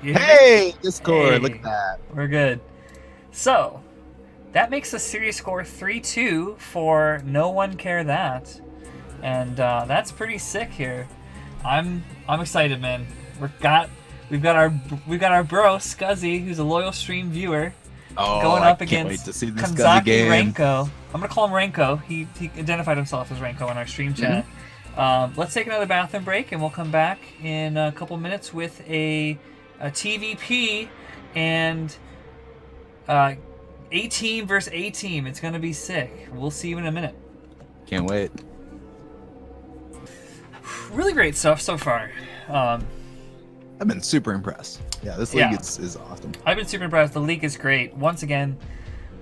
You hear me? Hey, Discord, look Hey, at that. we're good. So, that makes the series score 3-2 for No1CareThat. And that's pretty sick here. I'm excited, man. We've got our we've got our bro Scuzzy, who's a loyal stream viewer, Oh, going I up can't wait against to see this Scuzzy Kanzaki game. Ranko. I'm gonna call him Ranko. He identified himself as Ranko in our stream chat. Let's take another bathroom break, and we'll come back in a couple minutes with a TVP and A team versus A team. It's gonna be sick. We'll see you in a minute. Can't wait. Really great stuff so far. I've been super impressed. Yeah, this league Yeah. is awesome. I've been super impressed. The league is great. Once again,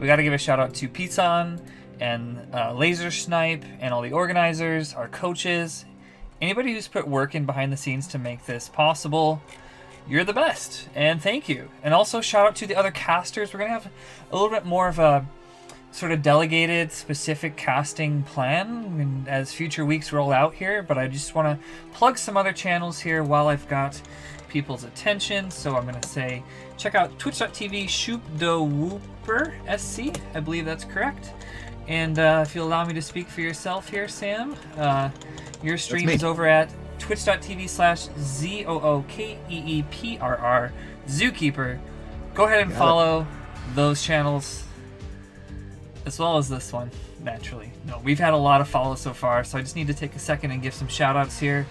we got to give a shout out to Pizzan and Laser Snipe and all the organizers, our coaches, anybody who's put work in behind the scenes to make this possible. You're the best, and thank you. And also shout out to the other casters. We're gonna have a little bit more of a sort of delegated, specific casting plan as future weeks roll out here. But I just want to plug some other channels here while I've got people's attention. So I'm gonna say check out twitch.tv Zookeeprr SC. I believe that's correct. And if you'll allow me to speak for yourself here, Sam, your stream is over at twitch.tv/ZOOKEEPRR Zookeeprr. Go ahead and follow those channels as well as this one, naturally. No, we've had a lot of follows so far, so I just need to take a second and give some shout outs here.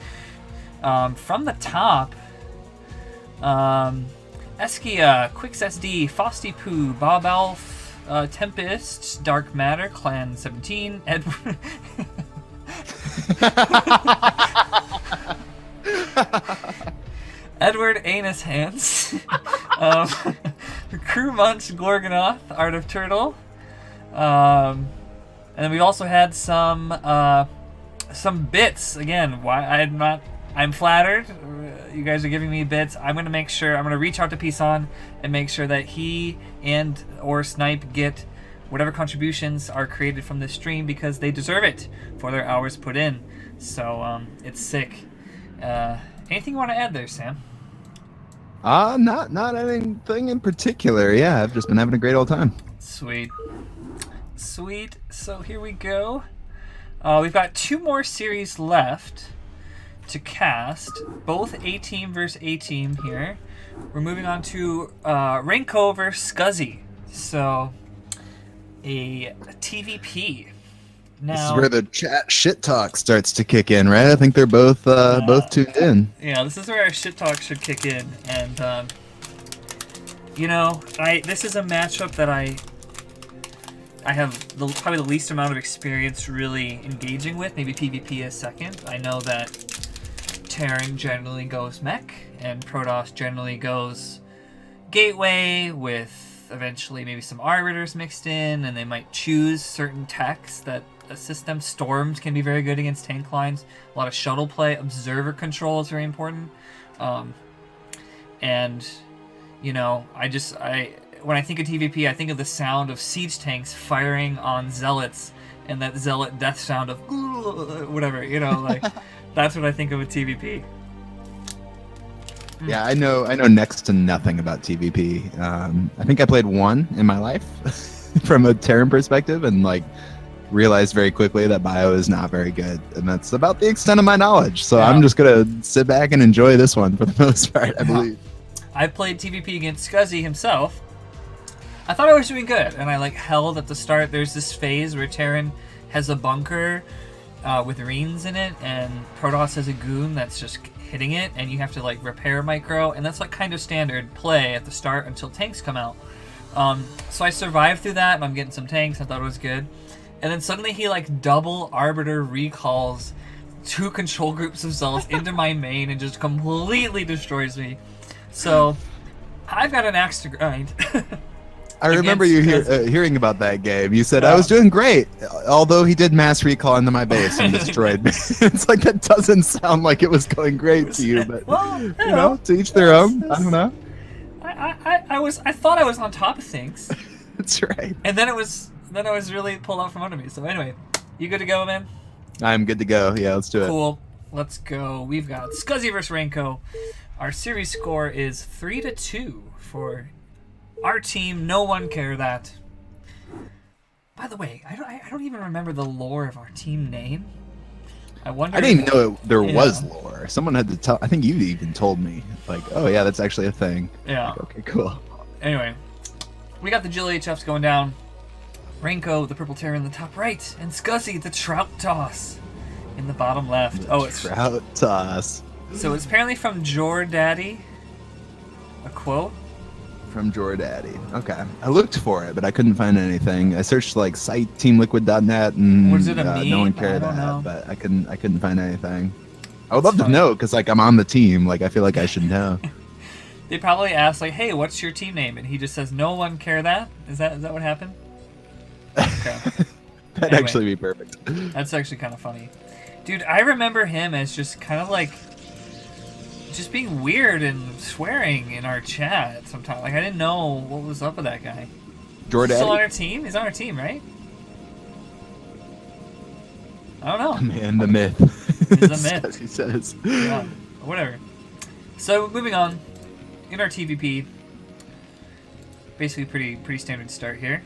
From the top, Eskia, QuicksSD, Fosty Poo, Bob Alf, Tempest, Dark Matter, Clan 17, Edward. Edward Anus Hands, Crew Munch, Gorgonoth, Art of Turtle, and then we also had some bits. Again, I'm flattered. You guys are giving me bits. I'm gonna make sure. I'm gonna reach out to Pisan and make sure that he and or Snipe get whatever contributions are created from this stream because they deserve it for their hours put in. So it's sick. Anything you want to add there, Sam? Not anything in particular. Yeah, I've just been having a great old time. Sweet. So here we go. We've got 2 more series left to cast, both A team versus A team here. We're moving on to Ranko versus Scuzzy. So a TVP. Now, This is where the chat shit talk starts to kick in, right? I think they're both tuned in. yeah, this is where our shit talk should kick in, and this is a matchup that I have probably the least amount of experience really engaging with. Maybe PvP is second. I know that Terran generally goes mech, and Protoss generally goes gateway with eventually maybe some arbiters mixed in, and they might choose certain techs that assist them. Storms can be very good against tank lines. A lot of shuttle play. Observer control is very important. And when I think of TVP, I think of the sound of siege tanks firing on zealots, and that zealot death sound of whatever, like that's what I think of with TVP. Yeah, I know next to nothing about TVP. I think I played one in my life from a Terran perspective, and realized very quickly that bio is not very good, and that's about the extent of my knowledge. So Yeah. I'm just gonna sit back and enjoy this one for the most part, I believe. I played TVP against Scuzzy himself. I thought I was doing good, and I held at the start. There's this phase where Terran has a bunker with Reens in it, and Protoss has a goon that's just hitting it, and you have to repair micro, and that's kind of standard play at the start until tanks come out. So I survived through that, and I'm getting some tanks. I thought it was good, and then suddenly he double arbiter recalls 2 control groups of zealots into my main and just completely destroys me. So I've got an axe to grind. I remember you hearing about that game. You said I was doing great, although he did mass recall into my base and destroyed me. It's that doesn't sound like it was going great to you, but well, to each their own. I don't know. I thought I was on top of things. That's right. And then I was really pulled out from under me. So anyway, you good to go, man? I'm good to go. Yeah, let's do it. Cool. Let's go. We've got Scuzzy versus Ranko. Our series score is 3-2 for our team. No1CareThat. By the way, I don't even remember the lore of our team name. I wonder. I didn't even know there was lore. Someone had to tell. I think you even told me. Like, oh yeah, that's actually a thing. Yeah. Like, okay, cool. Anyway, we got the Jill HFs going down. Ranko, the Purple Terror in the top right, and Scuzzy, the Trout Toss, in the bottom left. It's Trout Toss. So it's apparently from Jordaddy. A quote. From Jordaddy. Okay. I looked for it, but I couldn't find anything. I searched like site teamliquid.net and was it a meme? No one cared I don't know. but I couldn't find anything. I would love to know because like I'm on the team. Like I feel like I should know. They probably asked like, "Hey, what's your team name?" And he just says, "No1CareThat." Is that what happened? Okay. That'd Anyway, actually be perfect. That's actually kind of funny, dude. I remember him as just kind of like. Just being weird and swearing in our chat sometimes. Like, I didn't know what was up with that guy. Jordaddy? Still on our team? He's on our team, right? I don't know. Man, the myth. He's a myth. As he says. Yeah, whatever. So, moving on. In our TVP. Basically, pretty standard start here.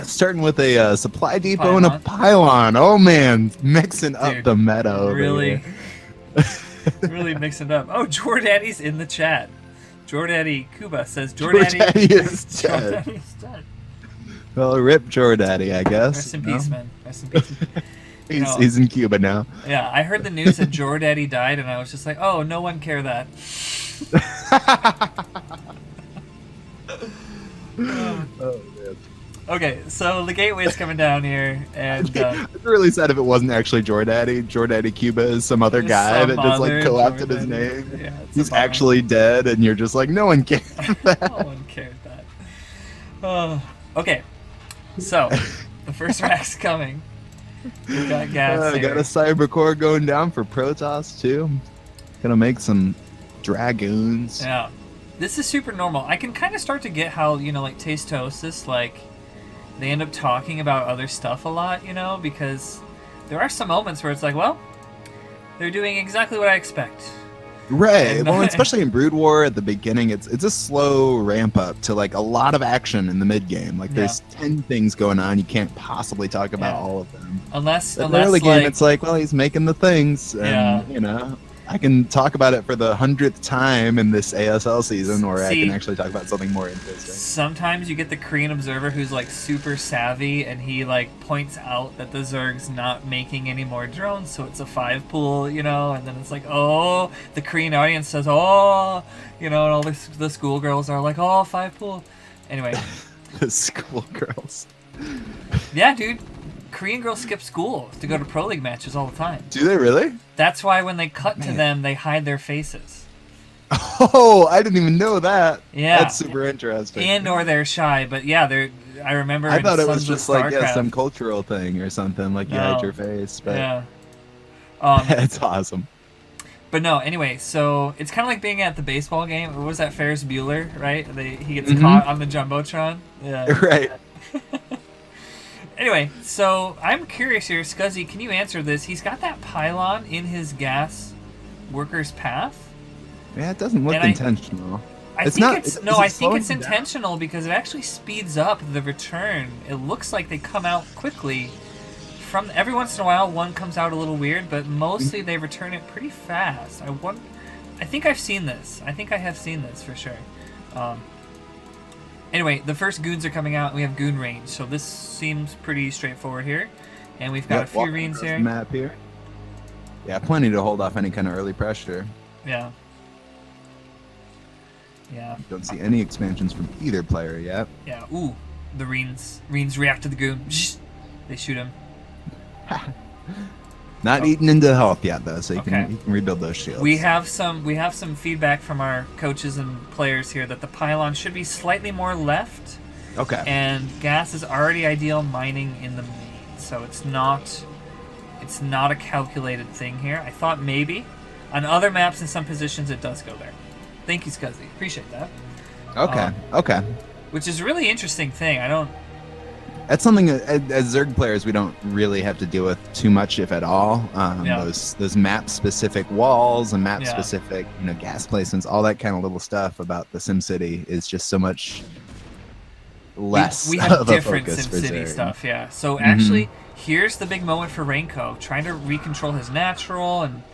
Starting with a supply depot and a pylon. Oh, man. Mixing up the meta over really, here. really mixing it up. Oh, Jordaddy's in the chat. Jordaddy Cuba says Jordaddy is dead. Jordaddy is dead. Well, rip Jordaddy, I guess. Rest in peace, man. Rest in peace. He's in Cuba now. Yeah, I heard the news that Jordaddy died, and I was just like, oh, No1CareThat. Oh, man. Okay, so the gateway's coming down here, and it's really sad if it wasn't actually Jordaddy. Jordaddy Cuba is some other guy that just like co-opted his name. Yeah, he's actually dead, and you're just like, no one cares. No1CareThat. Oh, okay, so the first rack's coming. We got gas. Got a cyber core going down for Protoss too. Gonna make some dragoons. Yeah, this is super normal. I can kind of start to get how like Tastosis like. They end up talking about other stuff a lot, because there are some moments where it's like, well, they're doing exactly what I expect. Right. And, well, especially in Brood War at the beginning, it's a slow ramp up to like a lot of action in the mid game. Like there's 10 things going on. You can't possibly talk about all of them. Unless in the early game, it's like, well, he's making the things, and I can talk about it for the 100th time in this ASL season, or I can actually talk about something more interesting. Sometimes you get the Korean observer who's like super savvy, and he like points out that the Zerg's not making any more drones, so it's a 5 pool, and then it's like, oh, the Korean audience says, oh, and all the schoolgirls are like, oh, 5 pool. Anyway. The schoolgirls. Yeah, dude. Korean girls skip school to go to Pro League matches all the time. Do they really? That's why when they cut to them, they hide their faces. Oh, I didn't even know that. Yeah. That's super interesting. And or they're shy, but yeah, I remember I thought it was Sons just of like StarCraft, some cultural thing or something, like you hide your face. But yeah. That's awesome. But no, anyway, so it's kind of like being at the baseball game. What was that, Ferris Bueller, right? He gets caught on the Jumbotron. Yeah. Right. Anyway, so I'm curious here, Scuzzy, can you answer this? He's got that pylon in his gas worker's path. Yeah, it doesn't look intentional. I think it's intentional because it actually speeds up the return. It looks like they come out quickly. From every once in a while, one comes out a little weird, but mostly they return it pretty fast. I think I've seen this. I think I have seen this for sure. Anyway, the first goons are coming out. We have goon range, so this seems pretty straightforward here. And we've got a few reens here. Map here. Yeah, plenty to hold off any kind of early pressure. Yeah. Yeah. Don't see any expansions from either player yet. Yeah. Ooh, the reens react to the goon. They shoot him. Not eaten into health yet, though, so you can rebuild those shields. We have some feedback from our coaches and players here that the pylon should be slightly more left. Okay. And gas is already ideal mining in the main, so it's not a calculated thing here. I thought maybe on other maps in some positions it does go there. Thank you, Scuzzy. Appreciate that. Okay. Okay. Which is a really interesting thing. That's something that, as Zerg players we don't really have to deal with too much, if at all. Those map specific walls and map specific gas placements, all that kind of little stuff about the SimCity is just so much less. We have of a different focus for SimCity Zerg. stuff, yeah. So actually, here's the big moment for Ranko, trying to recontrol his natural and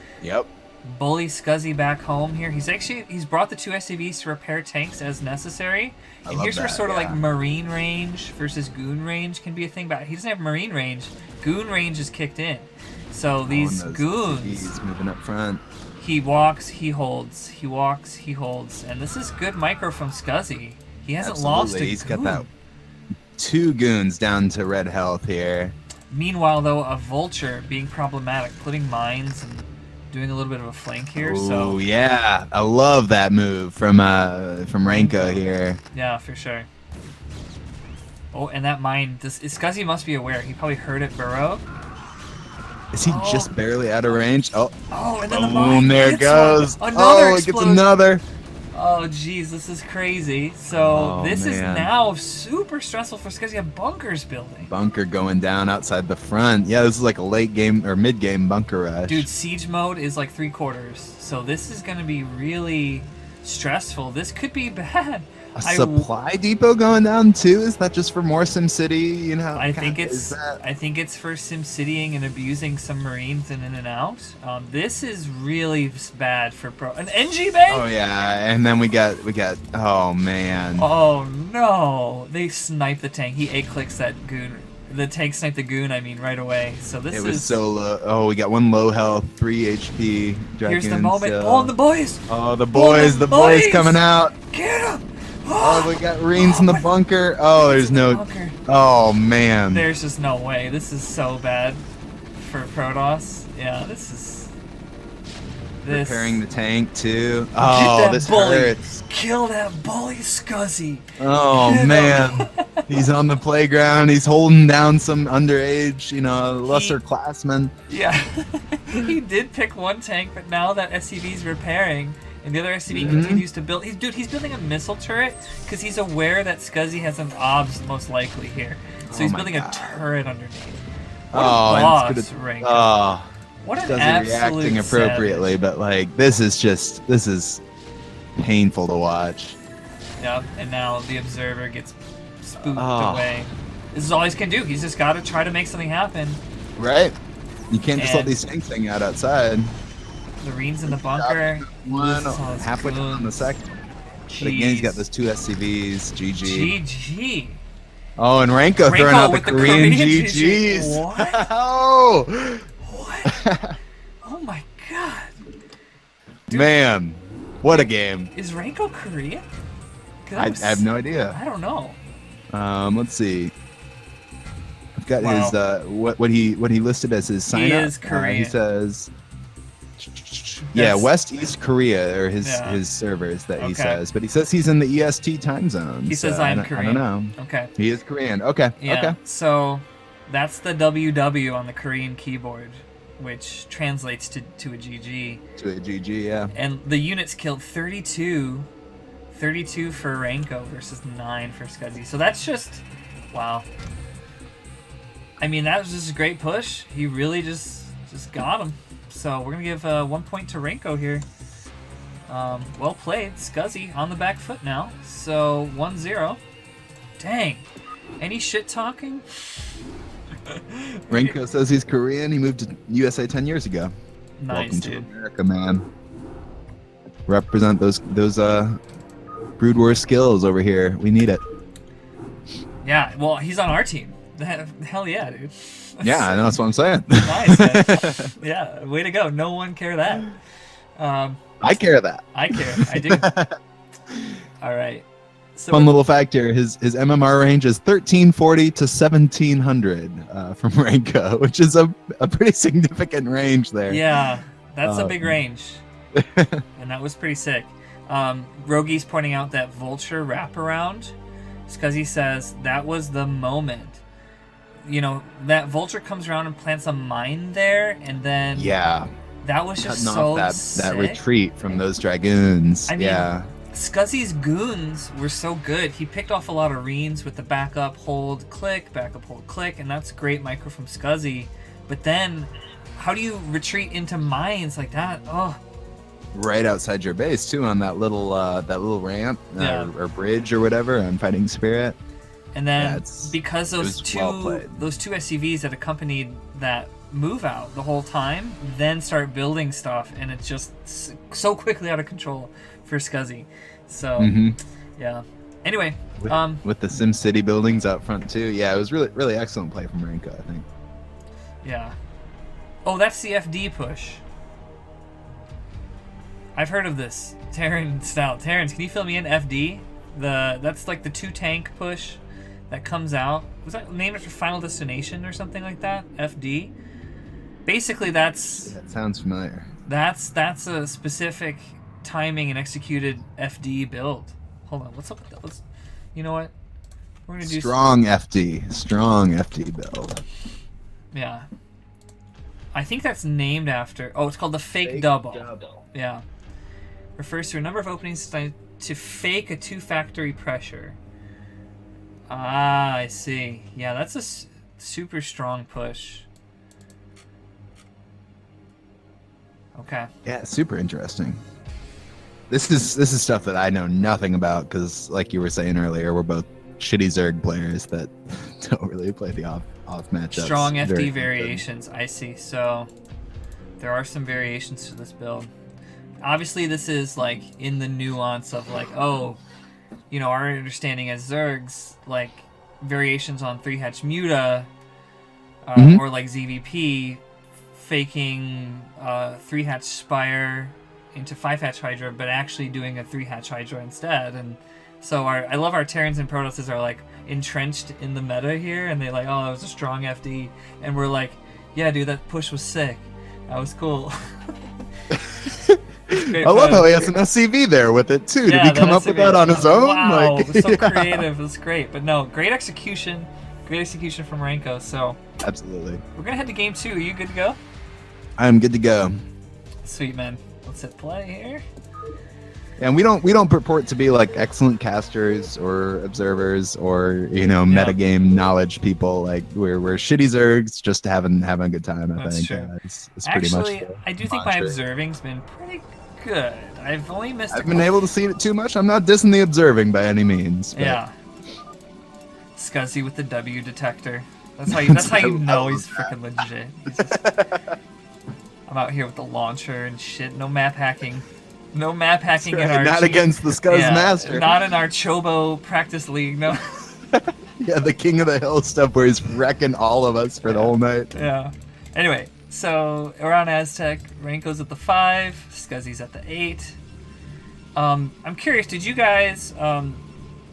bully Scuzzy back home here. He's brought the 2 SCVs to repair tanks as necessary. And here's where sort of like marine range versus goon range can be a thing, but he doesn't have marine range. Goon range is kicked in. So these goons, he's moving up front. He walks, he holds. He walks, he holds. And this is good micro from Scuzzy. He hasn't lost a goon. He's got that 2 goons down to red health here. Meanwhile, though, a vulture being problematic, putting mines and doing a little bit of a flank here. Oh yeah, I love that move from Ranko here. Yeah, for sure. Oh, and that mine, Scuzzy must be aware. He probably heard it burrow. Is he just barely out of range? Oh, and then the mine there it goes. Another it gets another. Oh, jeez, this is crazy. So this is now super stressful for Scuzzy. A bunker's building. Bunker going down outside the front. Yeah, this is like a late game or mid game bunker rush. Dude, siege mode is like 3/4. So this is going to be really stressful. This could be bad. A supply depot going down too? Is that just for more SimCity? I think it's for SimCitying and abusing some Marines in and out. This is really bad for an NG bay. Oh yeah, and then we got. Oh man. Oh no! They sniped the tank. He 8-clicks that goon. The tank sniped the goon. I mean, right away. So this was so low. Oh, we got 1 low health, 3 HP. Here's the moment. Oh, the boys. Oh, the boys. The boys coming out. Get him. Oh, we got Reens in the bunker. Oh, there's no. Oh man. There's just no way. This is so bad for Protoss. Yeah, this is. Repairing the tank too. Oh, this hurts. Kill that bully, Scuzzy. Oh man. He's on the playground. He's holding down some underage, lesser classmen. Yeah. He did pick 1 tank, but now that SCV's repairing. And the other SCV continues to build. He's building a missile turret because he's aware that Scuzzy has an OBS most likely here. So he's building a turret underneath. What a boss, Ranko. Oh, what an Scuzzy absolute reacting appropriately, savage. but this is painful to watch. Yep, and now the observer gets spooked away. This is all he can do. He's just got to try to make something happen. Right. You can't just let these tanks hang out outside. The Reens in the bunker. Halfway down the second. But again, he's got those 2 SCVs. GG. GG. Oh, and Ranko throwing out the Korean GGs. What? Oh. What? Oh my god. Dude, man, what a game. Is Ranko Korean? I have no idea. I don't know. Let's see. I've got his what he listed as his sign up. He is Korean. He says. Yeah, West East Korea are his servers that he says, but he says he's in the EST time zone. He says I'm Korean. I don't know. Okay. He is Korean. Okay. Yeah. Okay. So that's the WW on the Korean keyboard, which translates to a GG. To a GG, yeah. And the units killed 32 for Ranko versus 9 for Scuzzy. So that's just wow. I mean, that was just a great push. He really just got him. So we're going to give 1 point to Ranko here. Well played. Scuzzy on the back foot now. So 1-0. Dang. Any shit talking? Ranko says he's Korean. He moved to USA 10 years ago. Nice, Welcome dude. to America, man. Represent those Brood War skills over here. We need it. Yeah, well, he's on our team. Hell yeah, dude. Yeah, that's what I'm saying. Nice, man. Yeah, way to go. No1CareThat. I care that. I care. I do. All right. So Fun little fact here: his MMR range is 1340 to 1700 from Ranko, which is a pretty significant range there. Yeah, that's a big range, and that was pretty sick. Rogi's pointing out that Vulture wraparound. Scuzzy says that was the moment. That Vulture comes around and plants a mine there, and then that was just cutting so off that sick. retreat from those dragoons. I mean, Scuzzy's goons were so good. He picked off a lot of reams with the backup, hold, click, and that's great micro from Scuzzy. But then, how do you retreat into mines like that? Oh. Right outside your base too, on that little ramp or bridge or whatever on Fighting Spirit. And then because those two SCVs that accompanied that move out the whole time, then start building stuff, and it's just so quickly out of control for Scuzzy. So yeah. Anyway, with the SimCity buildings out front too. Yeah, it was really excellent play from Ranko, I think. Yeah. Oh, that's the FD push. I've heard of this. Terran style. Terrans, can you fill me in? FD? That's like the 2-tank push that comes out. Was that named after Final Destination or something like that? FD? Basically, that sounds familiar. That's a specific timing and executed FD build. Hold on, what's up with that? You know what? We're gonna do strong FD build. Yeah. I think that's named after. Oh, it's called the fake double. Yeah. Refers to a number of openings to fake a 2-factory pressure. Ah, I see. Yeah, that's a super strong push. Okay. Yeah, super interesting. This is stuff that I know nothing about because, like you were saying earlier, we're both shitty Zerg players that don't really play the off matchups. Strong FD variations. I see. So there are some variations to this build. Obviously, this is like in the nuance of like, oh, you know, our understanding as Zergs, like variations on 3-hatch Muta or like ZVP, faking 3-hatch Spire into 5-hatch Hydra, but actually doing a 3-hatch Hydra instead. And so I love our Terrans and Protosses are like entrenched in the meta here, and they like, oh, it was a strong FD, and we're like, yeah, dude, that push was sick. That was cool. I love how he has an SCV there with it too. Did he come up with that on his own? Wow, like, it was so creative. It was great. But no, great execution. Great execution from Ranko. So absolutely. We're gonna head to game 2. Are you good to go? I'm good to go. Sweet, man. Let's hit play here. And we don't purport to be like excellent casters or observers or, you know, metagame knowledge people. Like we're shitty Zergs just having a good time. I think it's pretty actually much I do think my observing's been pretty good. I've only missed. I've been able to see it too much. I'm not dissing the observing by any means. But... yeah. Scuzzy with the W detector. That's how you know he's freaking legit. I'm out here with the launcher and shit. No map hacking. No map hacking in our... Not against the Scuzz Master. Not in our Chobo practice league, no. Yeah, the King of the Hill stuff where he's wrecking all of us for the whole night. Yeah. Anyway, so we're on Aztec. Ranko's at the 5. Scuzzy's at the 8. I'm curious, did you guys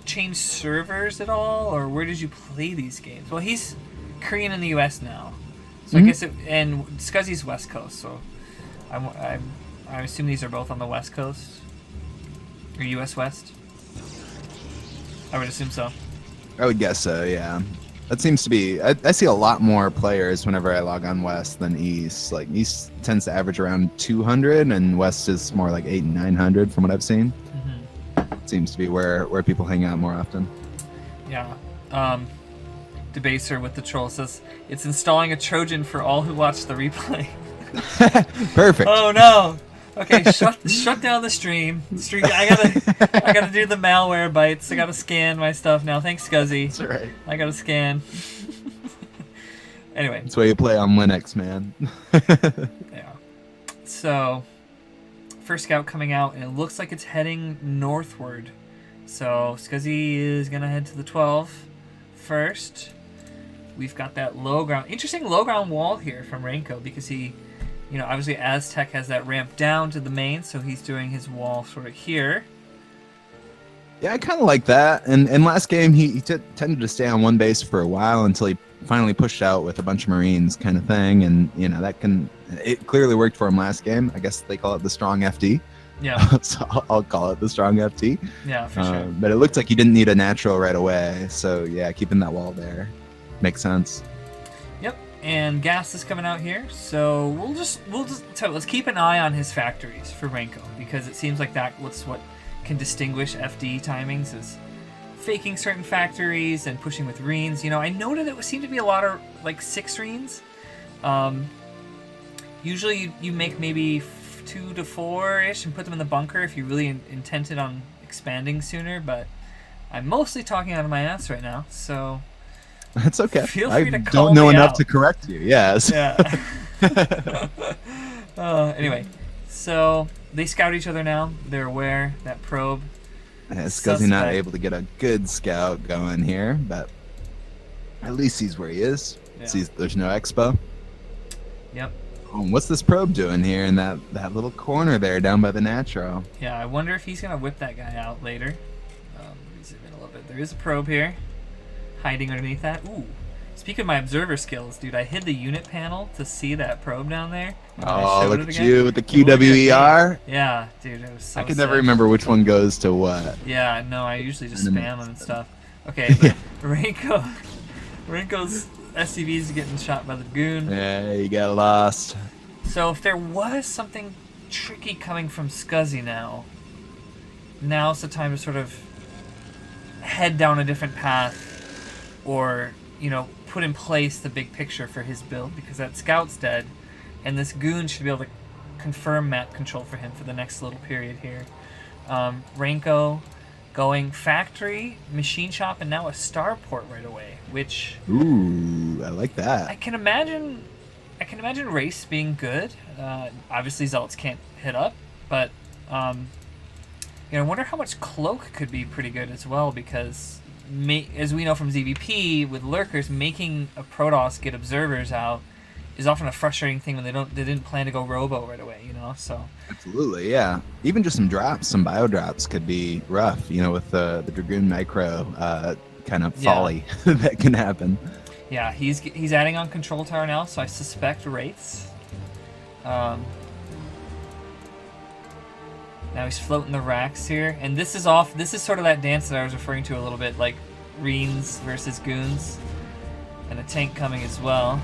change servers at all? Or where did you play these games? Well, he's Korean in the US now. So I guess and Scuzzy's West Coast, so I assume these are both on the West Coast? Or US West? I would assume so. I would guess so, yeah. That seems to be... I see a lot more players whenever I log on West than East. Like, East tends to average around 200, and West is more like 800 and 900 from what I've seen. Seems to be where people hang out more often. Yeah. Debaser with the troll says, it's installing a Trojan for all who watch the replay. Perfect. Oh, no! Okay, shut down the stream. I gotta do the malware bites. I gotta scan my stuff now. Thanks, Scuzzy. That's right. I gotta scan. Anyway. That's why you play on Linux, man. Yeah. So, first scout coming out, and it looks like it's heading northward. So, Scuzzy is gonna head to the 12 first. We've got that low ground. Interesting low ground wall here from Ranko because he... You know, obviously Aztec has that ramp down to the main, so he's doing his wall sort of here. Yeah, I kind of like that. And last game, he tended to stay on one base for a while until he finally pushed out with a bunch of Marines kind of thing. And, you know, it clearly worked for him last game. I guess they call it the strong FD. Yeah. So I'll call it the strong FD. Yeah, for sure. But it looked like he didn't need a natural right away. So, yeah, keeping that wall there makes sense. Yep. And gas is coming out here, so let's keep an eye on his factories for Ranko because it seems like that's what can distinguish FD timings is faking certain factories and pushing with reens. You know, I noted it seemed to be a lot of like 6 reens. Usually you make maybe 2 to 4-ish and put them in the bunker if you really intended on expanding sooner, but I'm mostly talking out of my ass right now, so that's okay. Feel free to I call don't know me enough out. to correct you. Yes. Yeah. Anyway, so they scout each other now. They're aware that probe. Yeah, Scuzzy not able to get a good scout going here, but at least sees where he is. Yeah. Sees there's no expo. Yep. Oh, what's this probe doing here in that little corner there down by the natural? Yeah, I wonder if he's gonna whip that guy out later. Let me zoom in a little bit. There is a probe here, hiding underneath that. Ooh. Speaking of my observer skills, dude, I hid the unit panel to see that probe down there. Oh, look at you with the QWER. Yeah, dude, it was so I can never sick. remember which one goes to what. Yeah, no, I usually just And spam them and stuff. Okay, but Ranko's SCV is getting shot by the goon. Yeah, you got lost. So if there was something tricky coming from Scuzzy now's the time to sort of head down a different path, or, you know, put in place the big picture for his build, because that scout's dead, and this goon should be able to confirm map control for him for the next little period here. Ranko going factory, machine shop, and now a starport right away, which Ooh, I like that. I can imagine race being good. Obviously Zealots can't hit up, but you know, I wonder how much cloak could be pretty good as well, because as we know from ZVP, with lurkers, making a Protoss get observers out is often a frustrating thing when they didn't plan to go robo right away, you know. So Absolutely, yeah. Even just some drops, some bio drops could be rough, you know, with the Dragoon micro kind of folly that can happen. yeah, he's adding on control tower now, so I suspect wraiths. Now he's floating the racks here, and this is sort of that dance that I was referring to a little bit, like Reens versus Goons, and a tank coming as well.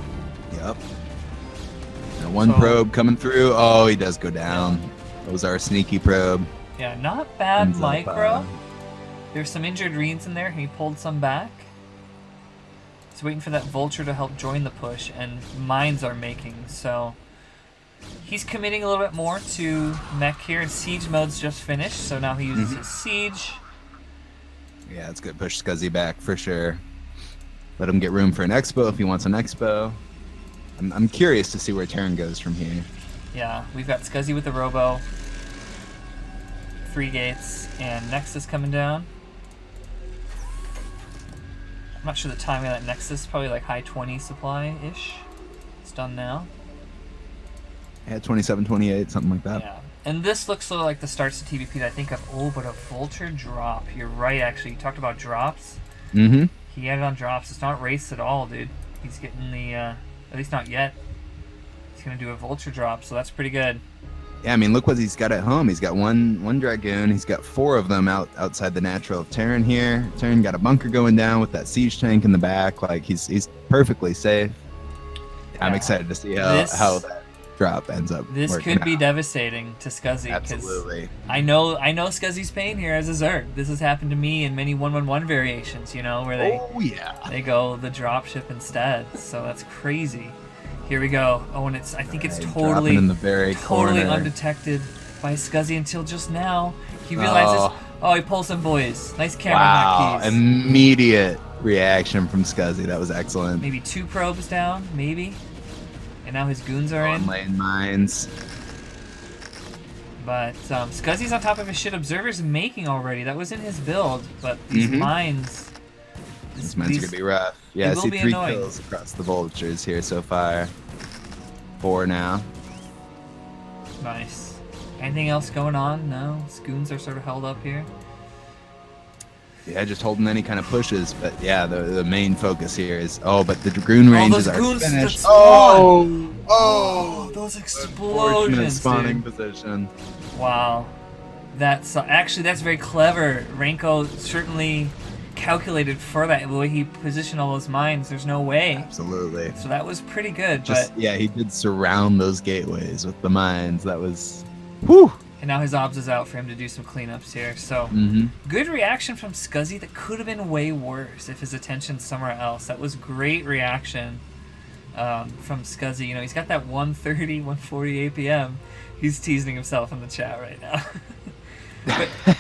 Yep. Now one probe coming through. Oh, he does go down. That was our sneaky probe. Yeah, not bad Ends up, micro. There's some injured Reens in there, and he pulled some back. He's waiting for that Vulture to help join the push, and mines are making, so he's committing a little bit more to mech here, and siege mode's just finished, so now he uses his siege. Yeah, it's good. Push Scuzzy back for sure. Let him get room for an expo if he wants an expo. I'm curious to see where Terran goes from here. Yeah, we've got Scuzzy with the Robo, 3 gates, and Nexus coming down. I'm not sure the timing of that Nexus, probably like high 20 supply-ish. It's done now. Yeah, 27, 28, something like that. Yeah, and this looks sort of like the starts to TVP that I think of. Oh, but a Vulture drop. You're right, actually. You talked about drops. Mm-hmm. He added on drops. It's not race at all, dude. He's getting the, at least not yet. He's going to do a Vulture drop, so that's pretty good. Yeah, I mean, look what he's got at home. He's got one Dragoon. He's got 4 of them outside the natural of Terran here. Terran got a bunker going down with that siege tank in the back. Like, he's perfectly safe. Yeah. I'm excited to see how that drop ends up. This could be devastating to Scuzzy. Absolutely. I know Scuzzy's pain here as a Zerg. This has happened to me in many 1-1-1 variations, you know, where they go the dropship instead. So that's crazy. Here we go. Oh, and I think it's totally in the very corner. undetected by Scuzzy until just now. He realizes, he pulls some boys. Nice camera hotkeys. Immediate reaction from Scuzzy. That was excellent. Maybe 2 probes down, maybe. And now his goons are in. Lane mines. But Scuzzy's on top of his shit. Observer's making already. That was in his build. But these mines... These mines are going to be rough. Yeah, I see 3 annoying. kills across the Vultures here so far. 4 now. Nice. Anything else going on? No? Goons are sort of held up here. Yeah, just holding any kind of pushes. But yeah, the main focus here is... Oh, but the Dragoon ranges are finished. Those explosions, spawning dude. position. Wow. That's very clever. Ranko certainly calculated for that, the way he positioned all those mines. There's no way. Absolutely. So that was pretty good. Just but yeah, he did surround those gateways with the mines. That was, whew. And now his obs is out for him to do some cleanups here. So good reaction from Scuzzy. That could have been way worse if his attention's somewhere else. That was great reaction from Scuzzy. You know, he's got that 130, 140 APM. He's teasing himself in the chat right now.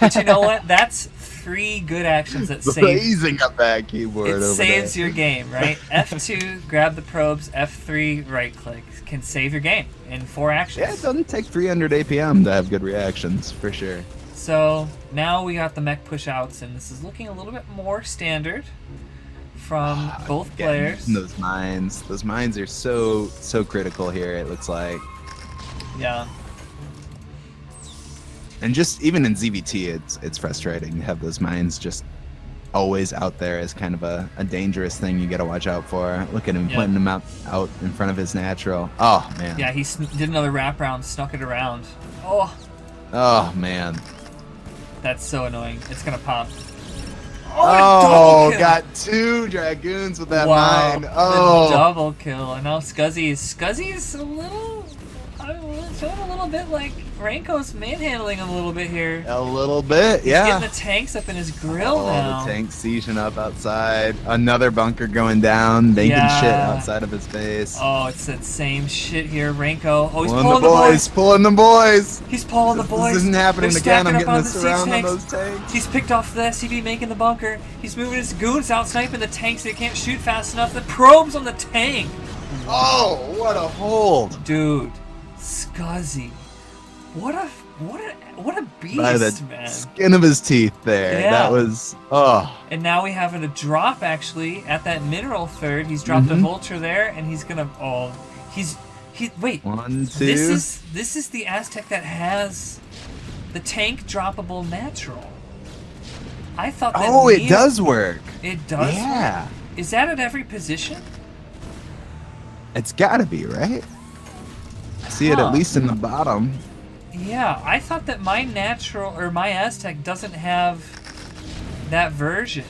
but you know what? That's 3 good actions that save. Blazing up that keyboard. It over saves there. your game, right? F2, grab the probes. F3, right click. Can save your game in 4 actions. Yeah, it doesn't take 300 APM to have good reactions, for sure. So now we got the mech push outs, and this is looking a little bit more standard from both players. Those mines are so critical here. It looks like. Yeah. And just even in ZVT, it's frustrating to have those mines just always out there as kind of a dangerous thing you got to watch out for. Look at him putting them out in front of his natural. Oh man. Yeah, he did another wraparound, snuck it around. Oh man. That's so annoying. It's gonna pop. Oh, got 2 dragoons with that mine. Oh, the double kill. And now Scuzzy's a little, feeling a little bit like Ranko's manhandling him a little bit here. A little bit, yeah. He's getting the tanks up in his grill now. The tanks sieging up outside. Another bunker going down, banking shit outside of his base. Oh, it's that same shit here, Ranko. Oh, he's pulling the boys. Pulling the boys. He's pulling the boys. This isn't happening again. I'm getting this around on those tanks. He's picked off the SCV making the bunker. He's moving his goons out, sniping the tanks. They can't shoot fast enough. The probes on the tank. Oh, what a hold. Dude, Scuzzy. What a beast, By the man. Skin of his teeth there. Yeah. That was, And now we have a drop, actually, at that mineral third. He's dropped a vulture there, and he's gonna, wait. 1, 2. This is the Aztec that has the tank droppable natural. I thought that it does work. It does? Yeah. Work? Is that at every position? It's gotta be, right? I see it at least in the bottom. Yeah, I thought that my natural or my Aztec doesn't have that version.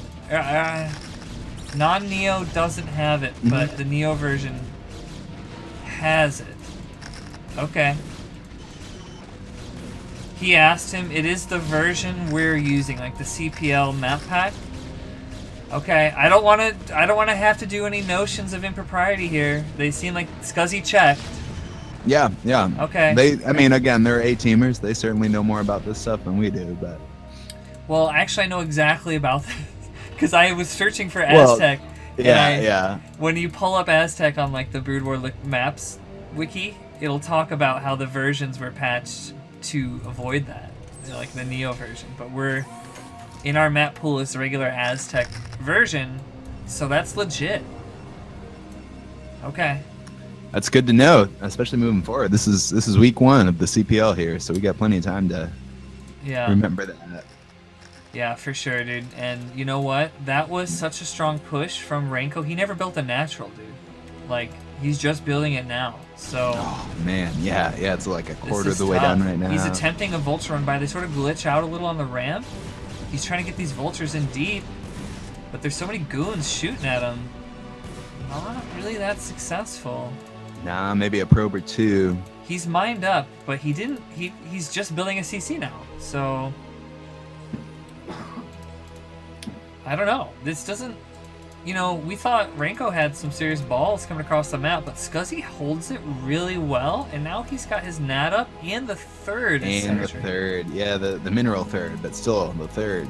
Non-Neo doesn't have it, but the Neo version has it. Okay. He asked him, it is the version we're using, like the CPL map pack. Okay, I don't want to have to do any notions of impropriety here. They seem like Scuzzy checked. Yeah. Okay. I mean, again, they're A-teamers. They certainly know more about this stuff than we do, but... Well, actually, I know exactly about this, because I was searching for Aztec. Yeah. When you pull up Aztec on, like, the Brood War Maps wiki, it'll talk about how the versions were patched to avoid that, like the Neo version. But we're... in our map pool is the regular Aztec version, so that's legit. Okay. That's good to know, especially moving forward. This is week 1 of the CPL here, so we got plenty of time to remember that. Yeah, for sure, dude. And you know what? That was such a strong push from Ranko. He never built a natural, dude. Like, he's just building it now. So. Oh man, yeah, it's like a quarter of the way down right now. He's attempting a vulture run by. They sort of glitch out a little on the ramp. He's trying to get these vultures in deep, but there's so many goons shooting at him. Not really that successful. Nah, maybe a probe or 2. He's mined up, but he didn't. He's just building a CC now. So I don't know. This doesn't. You know, we thought Ranko had some serious balls coming across the map, but Scuzzy holds it really well, and now he's got his nat up and the third. And the third, yeah, the mineral third, but still the third.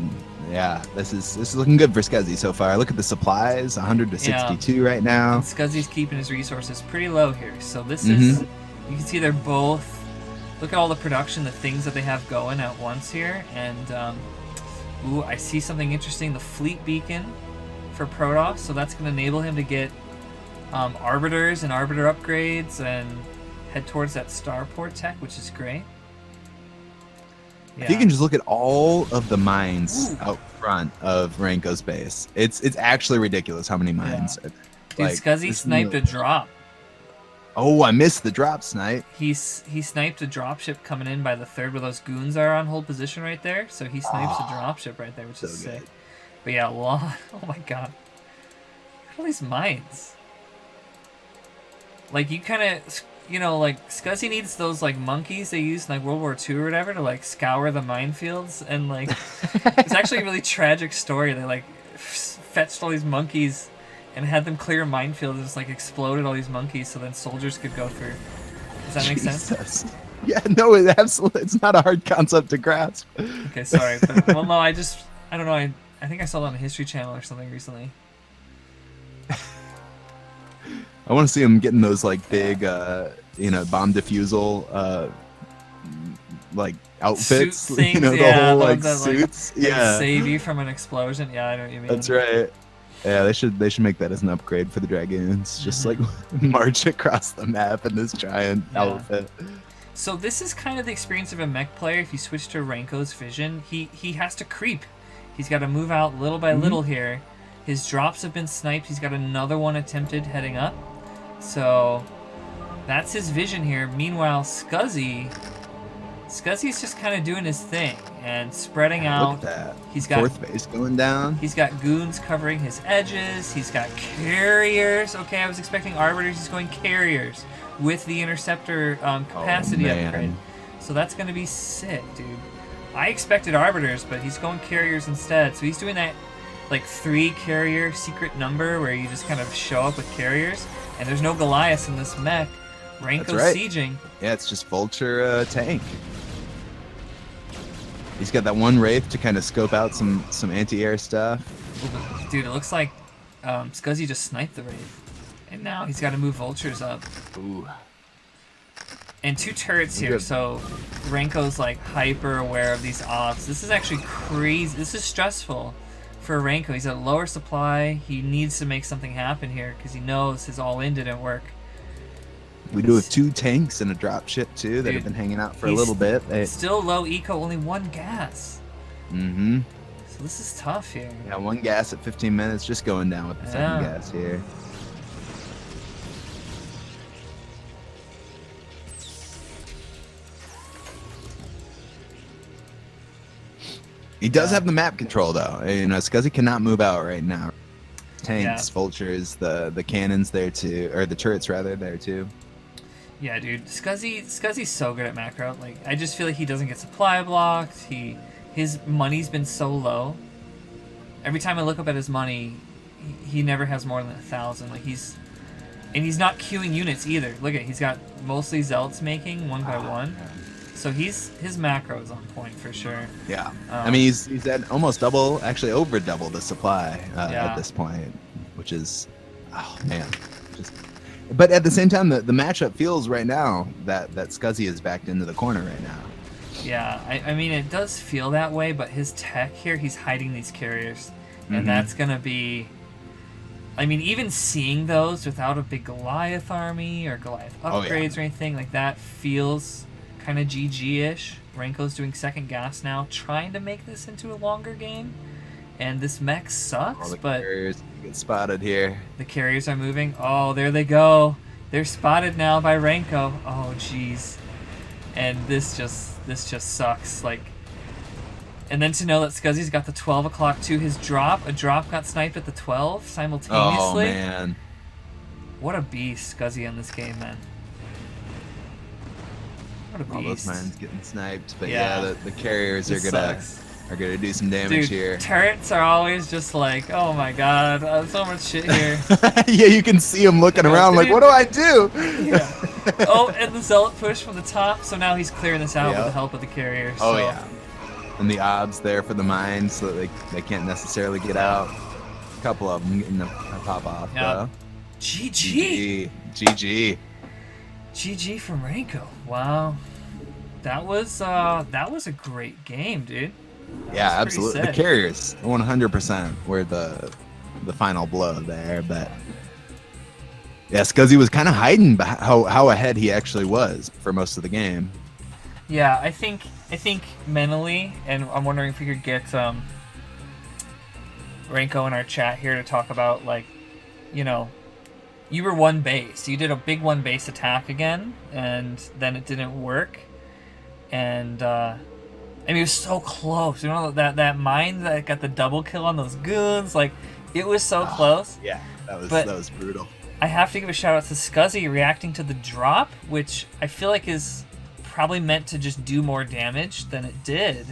Yeah, this is looking good for Scuzzy so far. Look at the supplies, 100 to 62 right now. And Scuzzy's keeping his resources pretty low here, so this is. You can see they're both. Look at all the production, the things that they have going at once here, and ooh, I see something interesting. The fleet beacon for Protoss, so that's going to enable him to get arbiters and arbiter upgrades and head towards that starport tech, which is great. Yeah. If you can just look at all of the mines out front of Ranko's base, it's actually ridiculous how many mines. Dude, like, Scuzzy sniped a drop. Oh, I missed the drop snipe. He sniped a dropship coming in by the third where those goons are on hold position right there. So he snipes a dropship right there, which is sick. But yeah, oh my god. Look at all these mines. Like, you kind of... you know, like Scuzzy needs those like monkeys they used in like World War II or whatever to like scour the minefields, and like it's actually a really tragic story. They like fetched all these monkeys and had them clear a minefield and just like exploded all these monkeys so then soldiers could go through. Does that make sense? Yeah, no, it absolutely. It's not a hard concept to grasp. Okay, sorry, but well, no, I don't know. I think I saw it on the History Channel or something recently. I want to see him getting those like big, bomb defusal, like outfits. Suit things, you know, the yeah, whole the like ones that, suits. like, Yeah, save you from an explosion. Yeah, I know what you mean. that's right. Yeah, they should make that as an upgrade for the Dragoons. Just like march across the map in this giant outfit. So this is kind of the experience of a mech player. If you switch to Ranko's vision, he has to creep. He's got to move out little by little here. His drops have been sniped. He's got another one attempted heading up. So that's his vision here. Meanwhile, Scuzzy's just kind of doing his thing and spreading out. Look at that. He's got fourth base going down. He's got goons covering his edges. He's got carriers. Okay, I was expecting arbiters. He's going carriers with the interceptor capacity upgrade. So that's going to be sick, dude. I expected arbiters, but he's going carriers instead. So he's doing that like 3 carrier secret number where you just kind of show up with carriers. And there's no Goliaths in this mech. Ranko's sieging. Yeah, it's just Vulture tank. He's got that one Wraith to kind of scope out some anti-air stuff. Dude, it looks like Scuzzy just sniped the Wraith. And now he's got to move Vultures up. Ooh. And 2 turrets here, so Ranko's like hyper aware of these ops. This is actually crazy. This is stressful for Ranko. He's at lower supply. He needs to make something happen here because he knows his all-in didn't work. We do have 2 tanks and a dropship too that have been hanging out for a little bit. Still low eco, only 1 gas. Mm-hmm. So this is tough here. Yeah, 1 gas at 15 minutes, just going down with the second gas here. He does have the map control though. You know, Scuzzy cannot move out right now. Tanks, vultures, the cannons there too, or the turrets rather there too. Yeah, dude, Scuzzy's so good at macro. Like, I just feel like he doesn't get supply blocked. His money's been so low. Every time I look up at his money, he never has more than 1,000. Like he's not queuing units either. Look at, he's got mostly zealots making one by one. So his macro is on point for sure. Yeah, I mean he's at almost double, actually over double the supply at this point, which is, oh man, just. But at the same time, the matchup feels right now that Scuzzy is backed into the corner right now. Yeah, I mean it does feel that way, but his tech here, he's hiding these carriers, and that's gonna be. I mean, even seeing those without a big Goliath army or Goliath upgrades or anything like that feels kind of GG-ish. Ranko's doing second gas now, trying to make this into a longer game. And this mech sucks, but carriers get spotted here. The carriers are moving. Oh, there they go. They're spotted now by Ranko. Oh, jeez. And this just sucks. Like, and then to know that Scuzzy's got the 12 o'clock to his drop. A drop got sniped at the 12 simultaneously. Oh man. What a beast Scuzzy in this game, man. What a beast. All those mines getting sniped, but yeah, the carriers are gonna do some damage here. Turrets are always just like, oh my god, so much shit here. Yeah, you can see him looking around like, what do I do? Yeah. Oh, and the zealot push from the top, so now he's clearing this out with the help of the carriers. Oh yeah. And the obs there for the mines so that they can't necessarily get out. A couple of them getting the pop off though. GG. GG from Ranko. Wow. That was a great game, dude. Yeah, absolutely. The carriers 100% were the final blow there, but yeah, Scuzzy was kind of hiding how ahead he actually was for most of the game. Yeah, I think mentally, and I'm wondering if we could get Ranko in our chat here to talk about, like, you know, you were 1 base. You did a big 1 base attack again, and then it didn't work. And I mean, it was so close. You know, that mine that got the double kill on those goons, like, it was so close. Yeah, that was brutal. I have to give a shout out to Scuzzy reacting to the drop, which I feel like is probably meant to just do more damage than it did,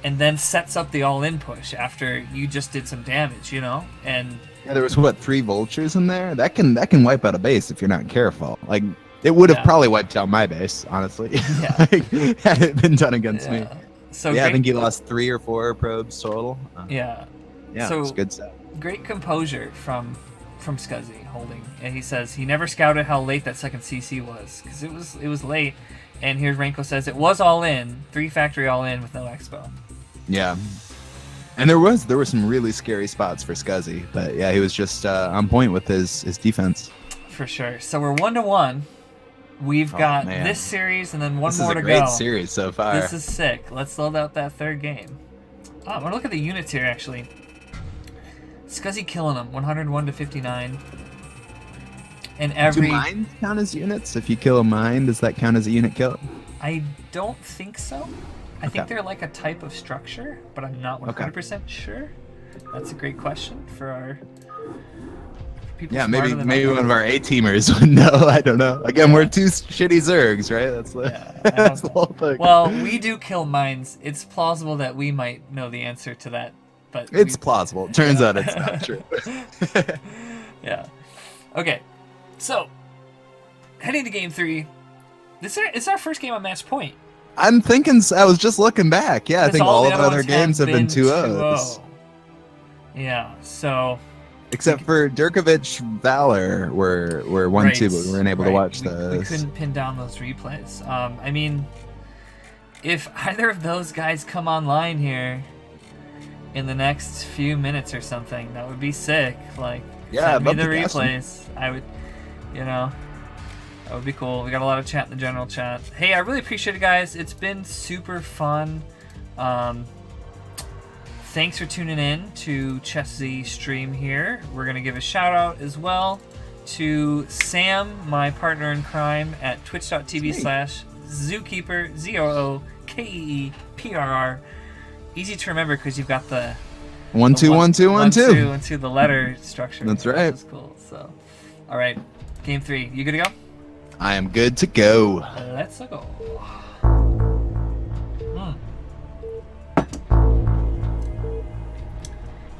and then sets up the all-in push after you just did some damage, you know? And yeah, there was what, 3 vultures in there? That can wipe out a base if you're not careful. Like it would have probably wiped out my base, honestly. Yeah. Like, had it been done against me. So yeah, I think he lost 3 or 4 probes total. Yeah. Yeah, so it's good stuff. Great composure from Scuzzy holding, and he says he never scouted how late that second CC was because it was late. And here's Ranko says it was all in 3 factory all in with no expo. Yeah, and there were some really scary spots for Scuzzy, but yeah, he was just on point with his defense. For sure. So we're 1-1. We've got this series and then one more to go. This is a great series so far. This is sick. Let's load out that third game. Oh, I'm gonna look at the units here actually. Scuzzy killing them, 101 to 59. And every... Do mines count as units? If you kill a mine, does that count as a unit kill? I don't think so. I think they're like a type of structure, but I'm not 100% sure. That's a great question for our people. Yeah, maybe one of our A-teamers would know. I don't know. Again, we're 2 shitty Zergs, right? That's the whole thing. Well, we do kill mines. It's plausible that we might know the answer to that. But it's plausible. Turns out it's not true. Yeah. Okay. So, heading to game 3. This is our first game on match point. I'm thinking. I was just looking back. Yeah, I think all of the other games have been 2-0s. Yeah. So. Except for Durkovic, Valor were 1-2, but we weren't able to watch those. We couldn't pin down those replays. I mean, if either of those guys come online here in the next few minutes or something, that would be sick. Like, send me the replays. I would, that would be cool. We got a lot of chat in the general chat. Hey, I really appreciate it, guys. It's been super fun. Thanks for tuning in to Chessz stream here. We're going to give a shout out as well to Sam, my partner in crime, at twitch.tv/Zookeeprr, ZOOKEEPRR. Easy to remember because you've got the 1 2 1 2 1 2 1 2 the letter structure. That's right. That's cool. So, all right, game 3. You good to go? I am good to go. Let's go.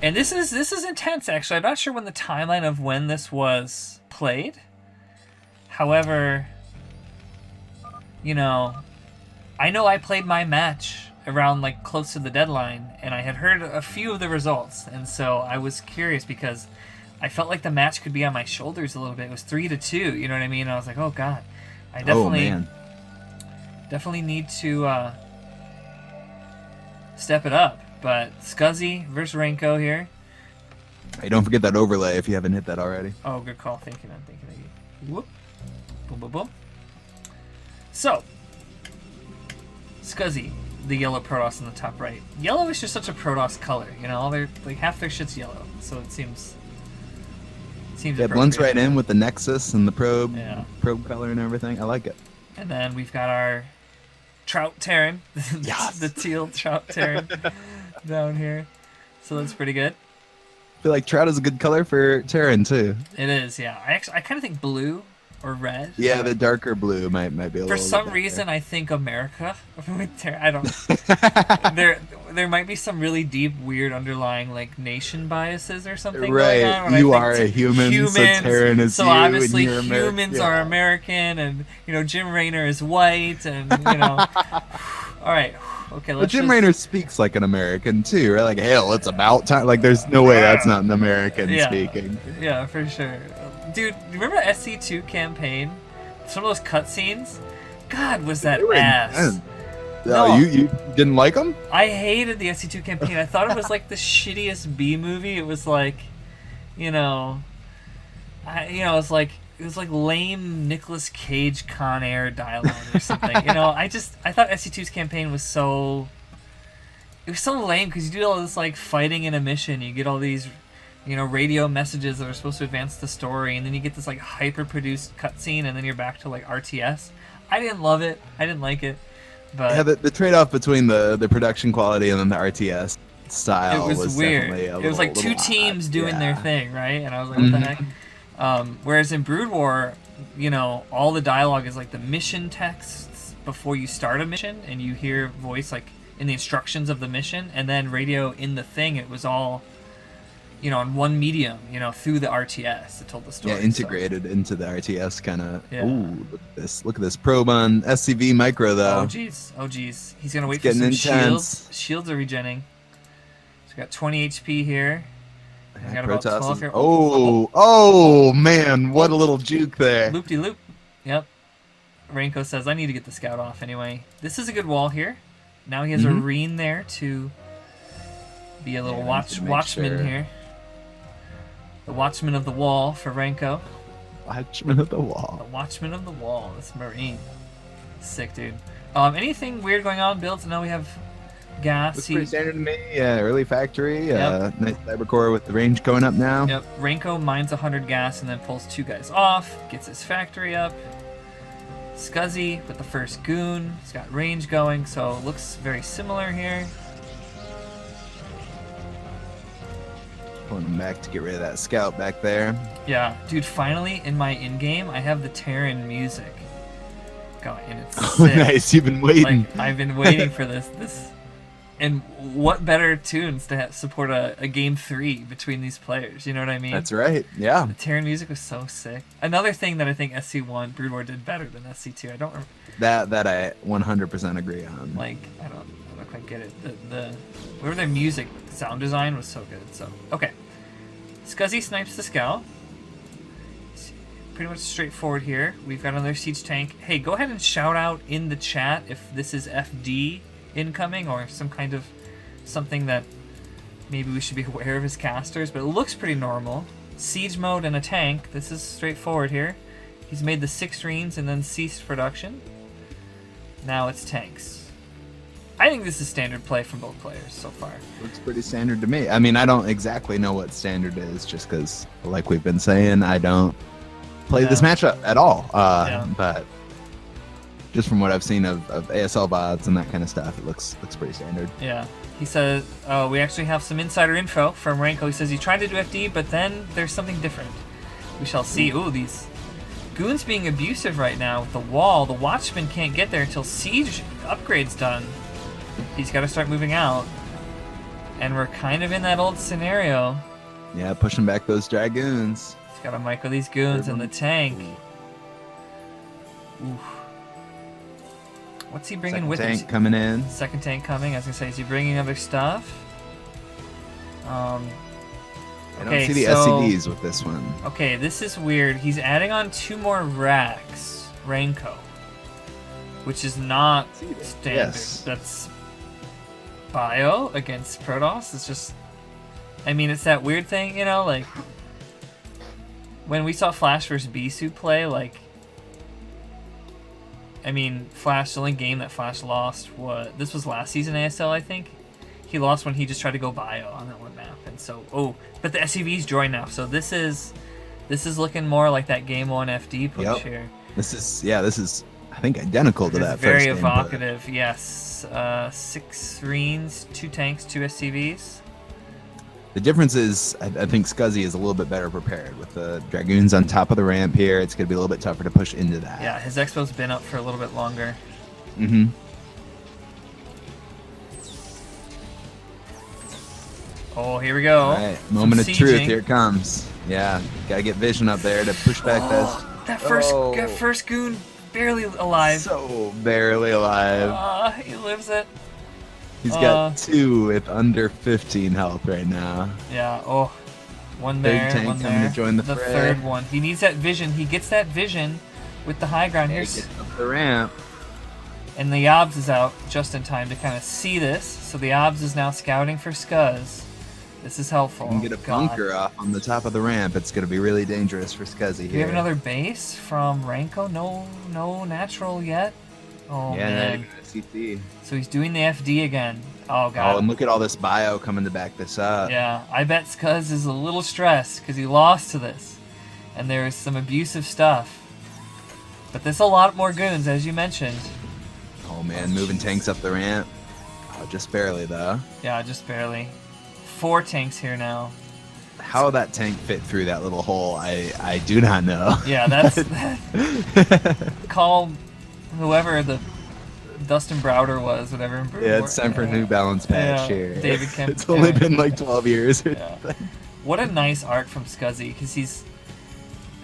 And this is intense. Actually, I'm not sure when the timeline of when this was played. However, I know I played my match around like close to the deadline, and I had heard a few of the results, and so I was curious because I felt like the match could be on my shoulders a little bit. It was 3-2, you know what I mean? And I was like, oh god, I definitely need to step it up. But Scuzzy versus Ranko here. Hey, don't forget that overlay if you haven't hit that already. Oh, good call. Thank you, man. Thank you. Whoop. Boom, boom, boom. So, Scuzzy, the yellow Protoss in the top right. Yellow is just such a Protoss color, all their half their shit's yellow, so it seems it blends right in with the Nexus and the probe color and everything. I like it. And then we've got our Trout Terran, the teal Trout Terran down here. So that's pretty good. I feel like Trout is a good color for Terran too. It is, yeah. I kind of think blue or red. Yeah, the darker blue might be a little. For some reason, I think America with Terran. I don't. there might be some really deep, weird underlying like nation biases or something. Right, going on you are a human, so Terran is so you, obviously and humans are American, and Jim Raynor is white, and all right. Okay, let's. But Jim Raynor speaks like an American too, right? Like, hell, it's about time. Like, there's no way that's not an American speaking. Yeah, for sure. Dude, remember the SC2 campaign? Some of those cutscenes? God, was that ass. No, you didn't like them? I hated the SC2 campaign. I thought it was like the shittiest B movie. It was like, it was like lame Nicolas Cage Con Air dialogue or something. I thought SC2's campaign was so lame because you do all this like fighting in a mission. You get all these radio messages that are supposed to advance the story, and then you get this like hyper-produced cutscene, and then you're back to like RTS. I didn't love it. I didn't like it. But yeah, the trade-off between the production quality and then the RTS style was weird. It was like two teams doing their thing, right? And I was like, what the heck? Whereas in Brood War, you know, all the dialogue is like the mission texts before you start a mission, and you hear voice like in the instructions of the mission, and then radio in the thing. It was all, you know, on one medium, you know, through the RTS. It told the story. Yeah, integrated into the RTS kind of. Yeah. Ooh, look at this! Look at this probe on SCV Micro though. Oh jeez, oh jeez. He's gonna wait It's for some getting intense. shields. Shields are regenning. So we got 20 HP here. We got about Protoss 12 is- here. oh man, what a little juke there. Loop de loop. Yep. Ranko says, I need to get the scout off anyway. This is a good wall here. Now he has a Reen there to be a little Yeah, we need to make watchman sure. here. The watchman of the wall for Ranko. Watchman of the The wall. watchman of the wall. This Marine. Sick, dude. Anything weird going on, builds? I know we have gas. Looks pretty standard to me. Yeah, early factory. Yep. Nice cyber core with the range going up now. Yep. Ranko mines 100 gas and then pulls 2 guys off. Gets his factory up. Scuzzy with the first goon. He's got range going, so it looks very similar here. Pulling him back to get rid of that scout back there. Yeah, dude, finally in my in-game, I have the Terran music going, and it's Oh, sick. nice. You've been waiting. Like, I've been waiting for this. And what better tunes to support a game 3 between these players, you know what I mean? That's right. Yeah. The Terran music was so sick. Another thing that I think SC1 Brood War did better than SC2. I don't That I 100% agree on. like. I don't quite get it. The whatever their music sound design was so good. So okay, Scuzzy snipes the scout. It's pretty much straightforward here. We've got another siege tank. Hey, go ahead and shout out in the chat if this is FD incoming or some kind of something that maybe we should be aware of as casters, but it looks pretty normal. Siege mode and a tank. This is straightforward here. He's made the 6 Reens and then ceased production. Now it's tanks. I think this is standard play from both players so far. Looks pretty standard to me. I mean, I don't exactly know what standard is just because, like we've been saying, I don't play this matchup at all. But just from what I've seen of ASL VODs and that kind of stuff, it looks pretty standard. Yeah. He says, we actually have some insider info from Ranko. He says he tried to do FD, but then there's something different. We shall see. Ooh, these goons being abusive right now with the wall. The watchman can't get there until siege upgrade's done. He's got to start moving out. And we're kind of in that old scenario. Yeah, pushing back those dragoons. He's got to micro these goons in the tank. Oof. What's he bringing Second with tank him? coming in. Second tank coming. I was going to say, is he bringing other stuff? I don't Okay, see the so- SCVs with this one. Okay, this is weird. He's adding on 2 more racks, Ranko, which is not standard. Yes. That's bio against Protoss. It's just, I mean, it's that weird thing, you know, like when we saw Flash versus Bisu play, like, I mean, Flash, the only game that Flash lost this was last season ASL, I think. He lost when he just tried to go bio on that one map, and so but the SCV's joined now, so this is looking more like that game 1 FD push here. This is I think identical to It's that very first game, evocative, yes. 6 Reens, 2 tanks, 2 SCVs. The difference is I think Scuzzy is a little bit better prepared with the dragoons on top of the ramp here. It's going to be a little bit tougher to push into that. Yeah, his expo's been up for a little bit longer. Mm-hmm. Oh, here we go. All right, moment of Some truth. sieging. Here it comes. Yeah, got to get vision up there to push back That Oh. first goon barely alive. So barely alive. He lives it. He's got 2 with under 15 health right now. Yeah. Oh, one Third there, tank one coming there. to join the fray. third one. He needs that vision. He gets that vision with the high ground. Here Here's gets up the ramp. and the Yobs is out just in time to kind of see this. So the Yobs is now scouting for Scuzz. This is helpful. You can get a God. bunker off on the top of the ramp. It's going to be really dangerous for Scuzzy here. Do we have another base from Ranko? No natural yet. Oh Yeah, not man. even a CT. So he's doing the FD again. Oh god. Oh, and look at all this bio coming to back this up. Yeah, I bet Scuzz is a little stressed because he lost to this. And there is some abusive stuff. But there's a lot more goons, as you mentioned. Oh man, moving tanks up the ramp. Oh, just barely though. Yeah, just barely. 4 tanks here now. how that tank fit through that little hole, I do not know. Yeah, that's call whoever the Dustin Browder was, whatever. Yeah, it's time for a New Balance patch here. David Kemp. It's only been like 12 years. Yeah. What a nice arc from Scuzzy, because he's...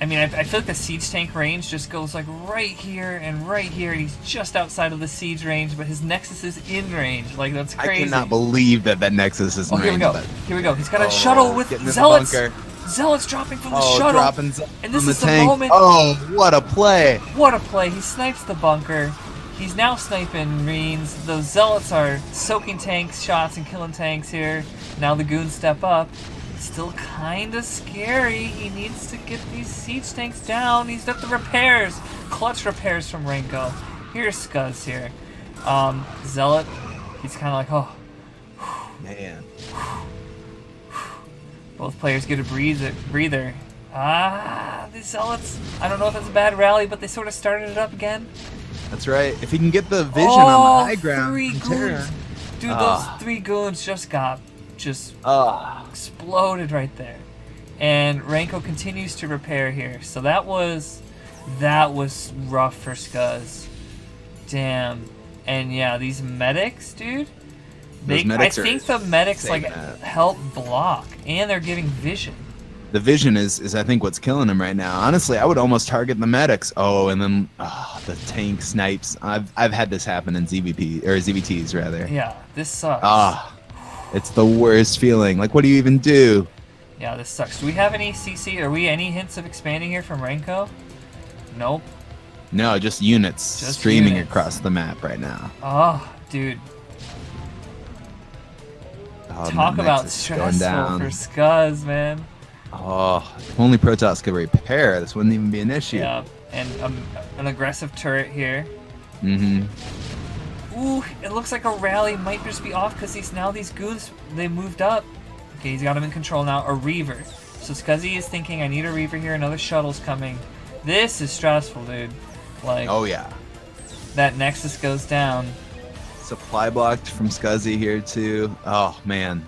I mean, I feel like the siege tank range just goes like right here and right here, and he's just outside of the siege range, but his Nexus is in range. Like, that's crazy. I cannot believe that Nexus is in range. Here we go. Here we go. He's got a shuttle with Zealots. Zealots dropping from the shuttle. And this is the moment. Oh, what a play. What a play. He snipes the bunker. He's now sniping Marines. Those Zealots are soaking tanks, shots, and killing tanks here. Now the goons step up. Still kind of scary. He needs to get these siege tanks down. He's got the repairs. Clutch repairs from Ranko. Here's Scuzz here. Zealot, he's kind of like, oh. Man. Both players get a breather. These Zealots, I don't know if that's a bad rally, but they sort of started it up again. That's right. If he can get the vision on the high ground. 3 goons. Dude, those 3 goons just got exploded right there. And Ranko continues to repair here. So that was rough for Scuzz. Damn. And yeah, these medics, dude. I think the medics like help block, and they're giving vision. The vision is I think what's killing him right now. Honestly, I would almost target the medics. Oh, and then the tank snipes. I've had this happen in ZVTs rather. Yeah, this sucks. It's the worst feeling. Like, what do you even do? Yeah, this sucks. Do we have any CC? Are we any hints of expanding here from Ranko? Nope. No, just units streaming across the map right now. Oh, dude. Talk about stressful for Scuzz, man. Oh, if only Protoss could repair, this wouldn't even be an issue. Yeah, and an aggressive turret here. Mm-hmm. Ooh, it looks like a rally might just be off because these goons, they moved up. Okay, he's got him in control now. A Reaver. So Scuzzy is thinking, I need a Reaver here. Another shuttle's coming. This is stressful, dude. Like, oh, yeah. That Nexus goes down. Supply blocked from Scuzzy here, too. Oh, man.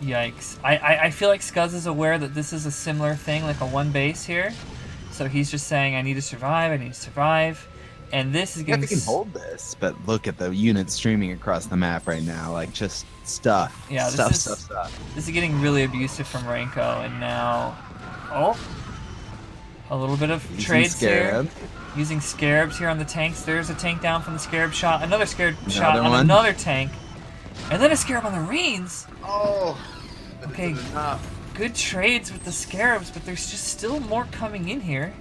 Yikes. I feel like Scuzz is aware that this is a similar thing, like a one base here. So he's just saying, I need to survive, I need to survive. And this is getting... I think he can hold this, but look at the units streaming across the map right now. Like, just stuff. Yeah, stuff. This is getting really abusive from Ranko, and now... Oh! A little bit of trades here. Using Scarabs here on the tanks. There's a tank down from the Scarab shot. Another Scarab shot on another tank. And then a Scarab on the Marines. Oh! Okay, good trades with the Scarabs, but there's just still more coming in here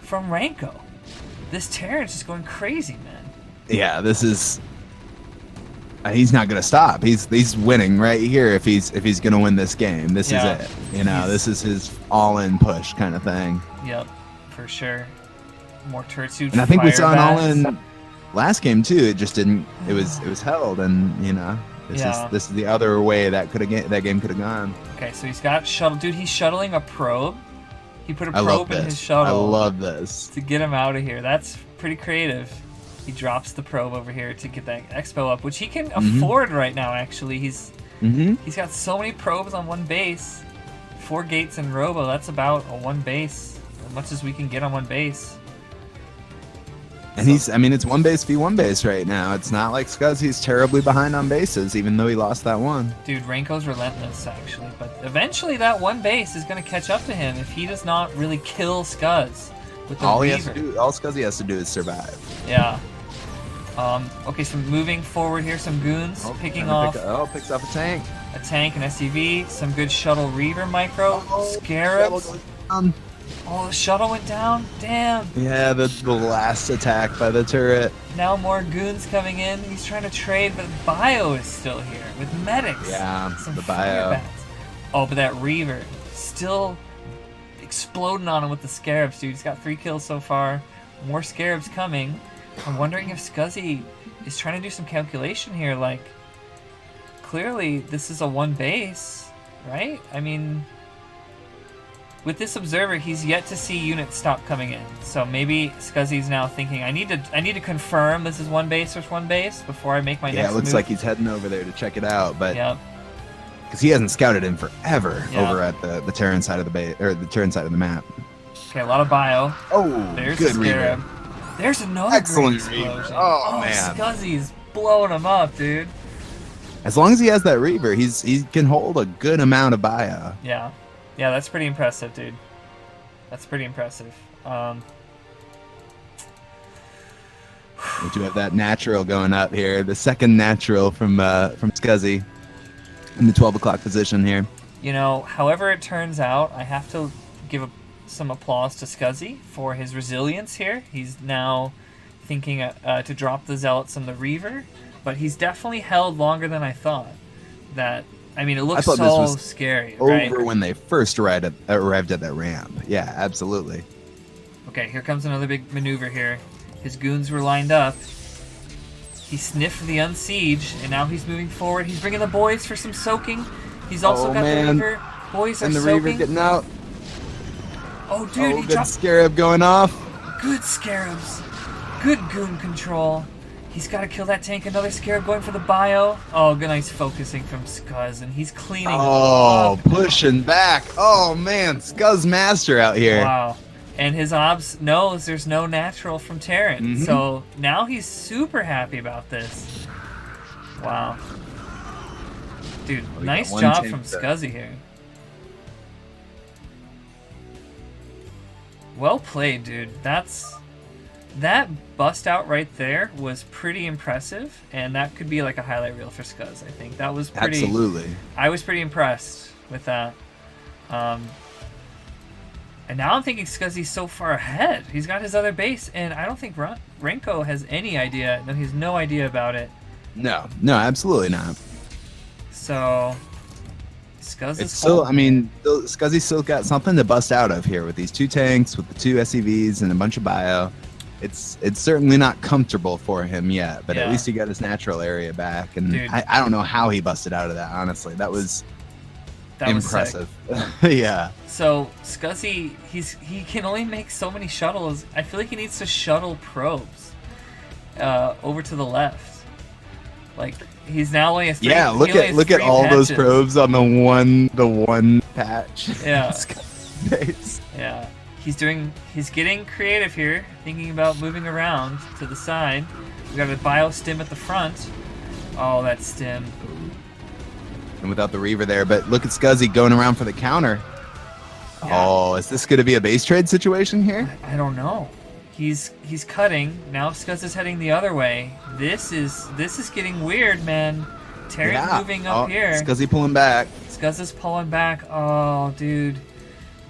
from Ranko. This Terran's just going crazy, man. Yeah, this is... he's not gonna stop. He's winning right here if he's gonna win this game. This is it. You know, this is his all-in push kind of thing. Yep, for sure. More turret suit. And I think we saw an all-in last game too. It just didn't. It was held, and you know, this is the other way that game could have gone. Okay, so he's got shuttle. Dude, he's shuttling a probe. He put a probe in his shuttle. I love this. To get him out of here. That's pretty creative. He drops the probe over here to get that expo up, which he can afford right now, actually. He's got so many probes on one base. 4 gates and robo, that's about a one base. As much as we can get on one base. And it's one base v one base right now. It's not like Scuzzy's terribly behind on bases, even though he lost that one. Dude, Ranko's relentless, actually. But eventually that one base is going to catch up to him if he does not really kill Scuzz with the Reaver. All Scuzzy has to do is survive. Yeah. Okay, so moving forward here, some goons picking off. Picks off a tank. A tank, an SCV, some good shuttle Reaver micro, Scarabs. Oh, the shuttle went down? Damn. Yeah, the last attack by the turret. Now more goons coming in. He's trying to trade, but Bio is still here with medics. Yeah, some the Bio. Bats. Oh, but that Reaver still exploding on him with the Scarabs, dude. He's got 3 kills so far. More Scarabs coming. I'm wondering if Scuzzy is trying to do some calculation here. Like, clearly this is a one base, right? I mean... With this observer, he's yet to see units stop coming in. So maybe Scuzzy's now thinking, I need to confirm this is one base versus one base before I make my next move. Yeah, it looks like he's heading over there to check it out, but because he hasn't scouted in forever Yeah. over at the Terran side of the bay or the Terran side of the map. Okay, a lot of bio. Oh, There's good the Reaver. Scarab. There's another Excellent great explosion. Reaver. Oh, man. Scuzzy's blowing him up, dude. As long as he has that Reaver, he can hold a good amount of bio. Yeah. Yeah, that's pretty impressive, dude. That's pretty impressive. We do have that natural going up here. The second natural from Scuzzy in the 12 o'clock position here. You know, however it turns out, I have to give some applause to Scuzzy for his resilience here. He's now thinking to drop the Zealots and the Reaver, but he's definitely held longer than I thought. I mean, it looks so scary, right? Over when they first arrived at that ramp. Yeah, absolutely. Okay, here comes another big maneuver here. His goons were lined up. He sniffed the unsiege, and now he's moving forward. He's bringing the boys for some soaking. He's also got the Reaver. Boys are and the soaking. Reaver getting out. Oh, dude, he good dropped... Scarab going off. Good Scarabs. Good goon control. He's got to kill that tank. Another Scarab going for the bio. Oh, good, nice focusing from Scuzz, and he's cleaning up. Pushing back. Oh, man, Scuzz Master out here. Wow. And his obs knows there's no natural from Terran. So now he's super happy about this. Wow. Dude, nice job from Scuzzy here. Well played, dude. That bust out right there was pretty impressive, and that could be like a highlight reel for Scuzz, I think. That was pretty... Absolutely. I was pretty impressed with that. And now I'm thinking Scuzzy's so far ahead. He's got his other base, and I don't think Ranko has any idea. No, he has no idea about it. No, absolutely not. So, Scuzz is still, I mean, Scuzzy's still got something to bust out of here with these two tanks, with the two SCVs, and a bunch of bio. It's certainly not comfortable for him yet, but at least he got his natural area back, and I don't know how he busted out of that, honestly. That was impressive. Yeah. So Scuzzy, he can only make so many shuttles. I feel like he needs to shuttle probes over to the left. Like he's now only a 3. Yeah, look at all those probes on the one patch. Yeah. Yeah. He's getting creative here, thinking about moving around to the side. We got a bio stim at the front. Oh, that stim. And without the Reaver there, but look at Scuzzy going around for the counter. Yeah. Oh, is this going to be a base trade situation here? I don't know. He's cutting. Now Scuzz is heading the other way. This is getting weird, man. Terran moving up here. Scuzzy pulling back. Scuzz is pulling back. Oh, dude.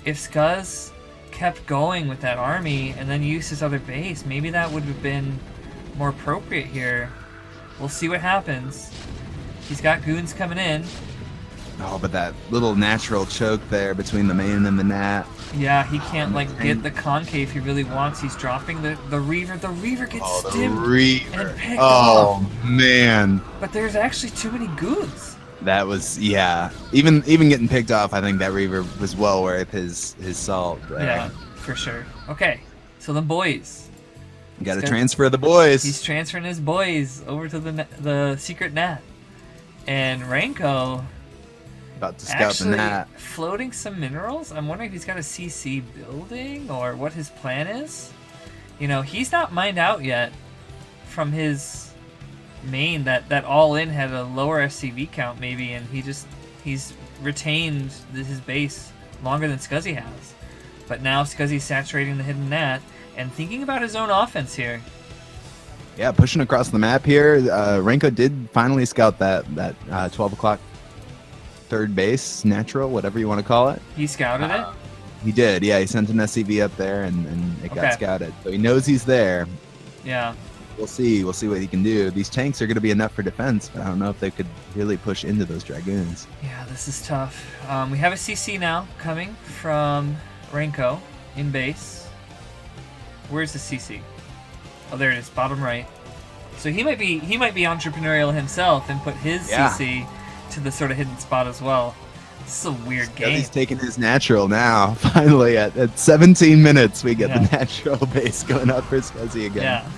If Scuzz kept going with that army and then used his other base, maybe that would have been more appropriate here. We'll see what happens. He's got goons coming in. Oh, but that little natural choke there between the main and the nat. Yeah, he can't get the concave he really wants. He's dropping the Reaver. The Reaver gets stimmed and picked off. Man. But there's actually too many goons. That was Even getting picked off, I think that Reaver was well worth his salt. Yeah, for sure. Okay, so the boys. Got to transfer the boys. He's transferring his boys over to the secret nat. And Ranko about to scout the nat. Floating some minerals. I'm wondering if he's got a CC building or what his plan is. You know, he's not mined out yet from his main that all in had a lower SCV count maybe, and he's retained his base longer than Scuzzy has. But now Scuzzy's saturating the hidden nat and thinking about his own offense here. Yeah, pushing across the map here. Ranko did finally scout that 12 o'clock third base, natural, whatever you want to call it. He scouted it? He did, yeah. He sent an SCV up there, and it got scouted. So he knows he's there. Yeah. We'll see what he can do. These tanks are going to be enough for defense, but I don't know if they could really push into those Dragoons. Yeah, this is tough. We have a CC now coming from Ranko in base. Where's the CC? Oh, there it is, bottom right. So he might be entrepreneurial himself and put his CC to the sort of hidden spot as well. This is a weird game. He's taking his natural now. Finally, at 17 minutes, we get the natural base going up for Scuzzy again. Yeah.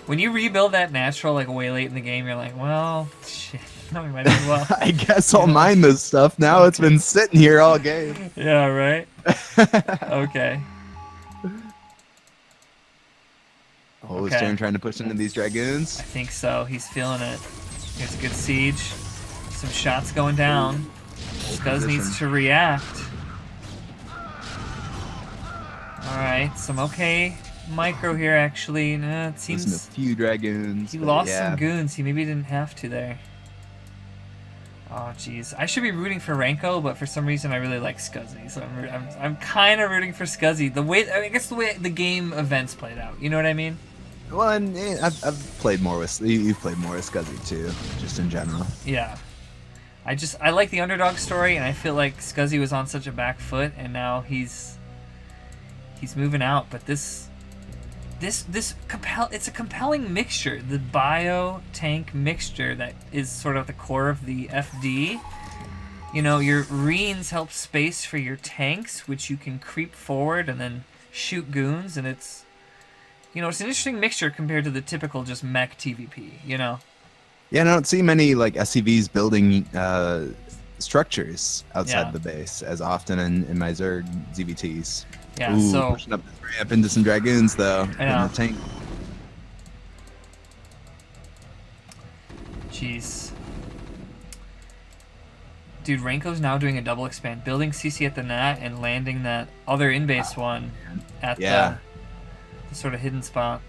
When you rebuild that natural like way late in the game, you're like, well, shit, We might as well. I guess I'll mine this stuff now. It's been sitting here all game. Yeah, right? Okay. Oh, is Okay. Taryn trying to push into these dragoons? I think so. He's feeling it. Here's a good siege. Some shots going down. Scuzz needs to react. Alright, some okay micro here, actually. Nah, it Losing a seems few dragoons. he but lost yeah. some goons. He maybe didn't have to there. Oh, jeez. I should be rooting for Ranko, but for some reason I really like Scuzzy. So I'm kind of rooting for Scuzzy. I guess the way the game events played out. You know what I mean? Well, and I've played more with you've played more with Scuzzy too, just in general. Yeah. I like the underdog story, and I feel like Scuzzy was on such a back foot, and now he's moving out. But it's a compelling mixture. The bio tank mixture that is sort of at the core of the FD. You know, your Reens help space for your tanks, which you can creep forward and then shoot goons, and it's, you know, it's an interesting mixture compared to the typical just mech TVP, you know? Yeah, I don't see many like SCVs building structures outside the base as often in my Zerg ZVTs. Yeah, Ooh, so pushing up this ramp into some dragoons though. I know. In the tank. Jeez. Dude, Ranko's now doing a double expand, building CC at the Nat and landing that other in-base one at the sort of hidden spot.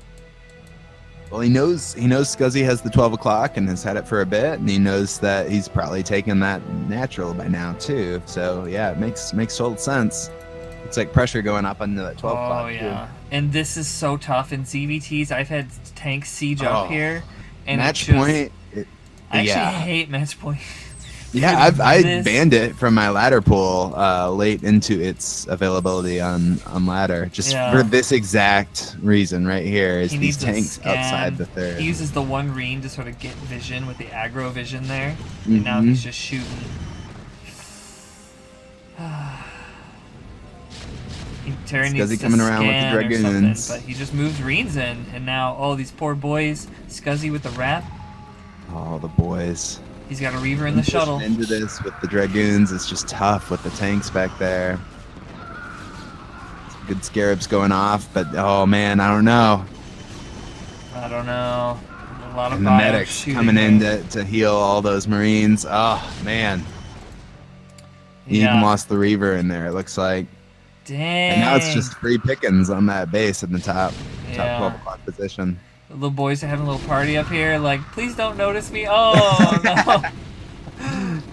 Well, he knows Scuzzy has the 12 o'clock and has had it for a bit, and he knows that he's probably taken that natural by now too. So yeah, it makes total sense. It's like pressure going up into that 12 o'clock. Oh yeah, and this is so tough in ZVTs. I've had tanks siege up here, and match point. I actually hate match point. Yeah, I banned it from my ladder pool late into its availability on ladder, just for this exact reason right here. Is these tanks outside the third? He uses the one Reen to sort of get vision with the aggro vision there, and now he's just shooting. Scuzzy coming around with the dragoons, but he just moves Reens in, and now these poor boys. Scuzzy with the wrap. Oh, the boys. He's got a Reaver in the shuttle. Into this with the dragoons, it's just tough with the tanks back there. Some good scarabs going off, but oh man, I don't know. A lot of and the medics coming in to heal all those Marines. Oh man, he even lost the Reaver in there. It looks like. Dang. And now it's just free pickings on that base in the top 12 o'clock position. The little boys are having a little party up here, like, please don't notice me. Oh no.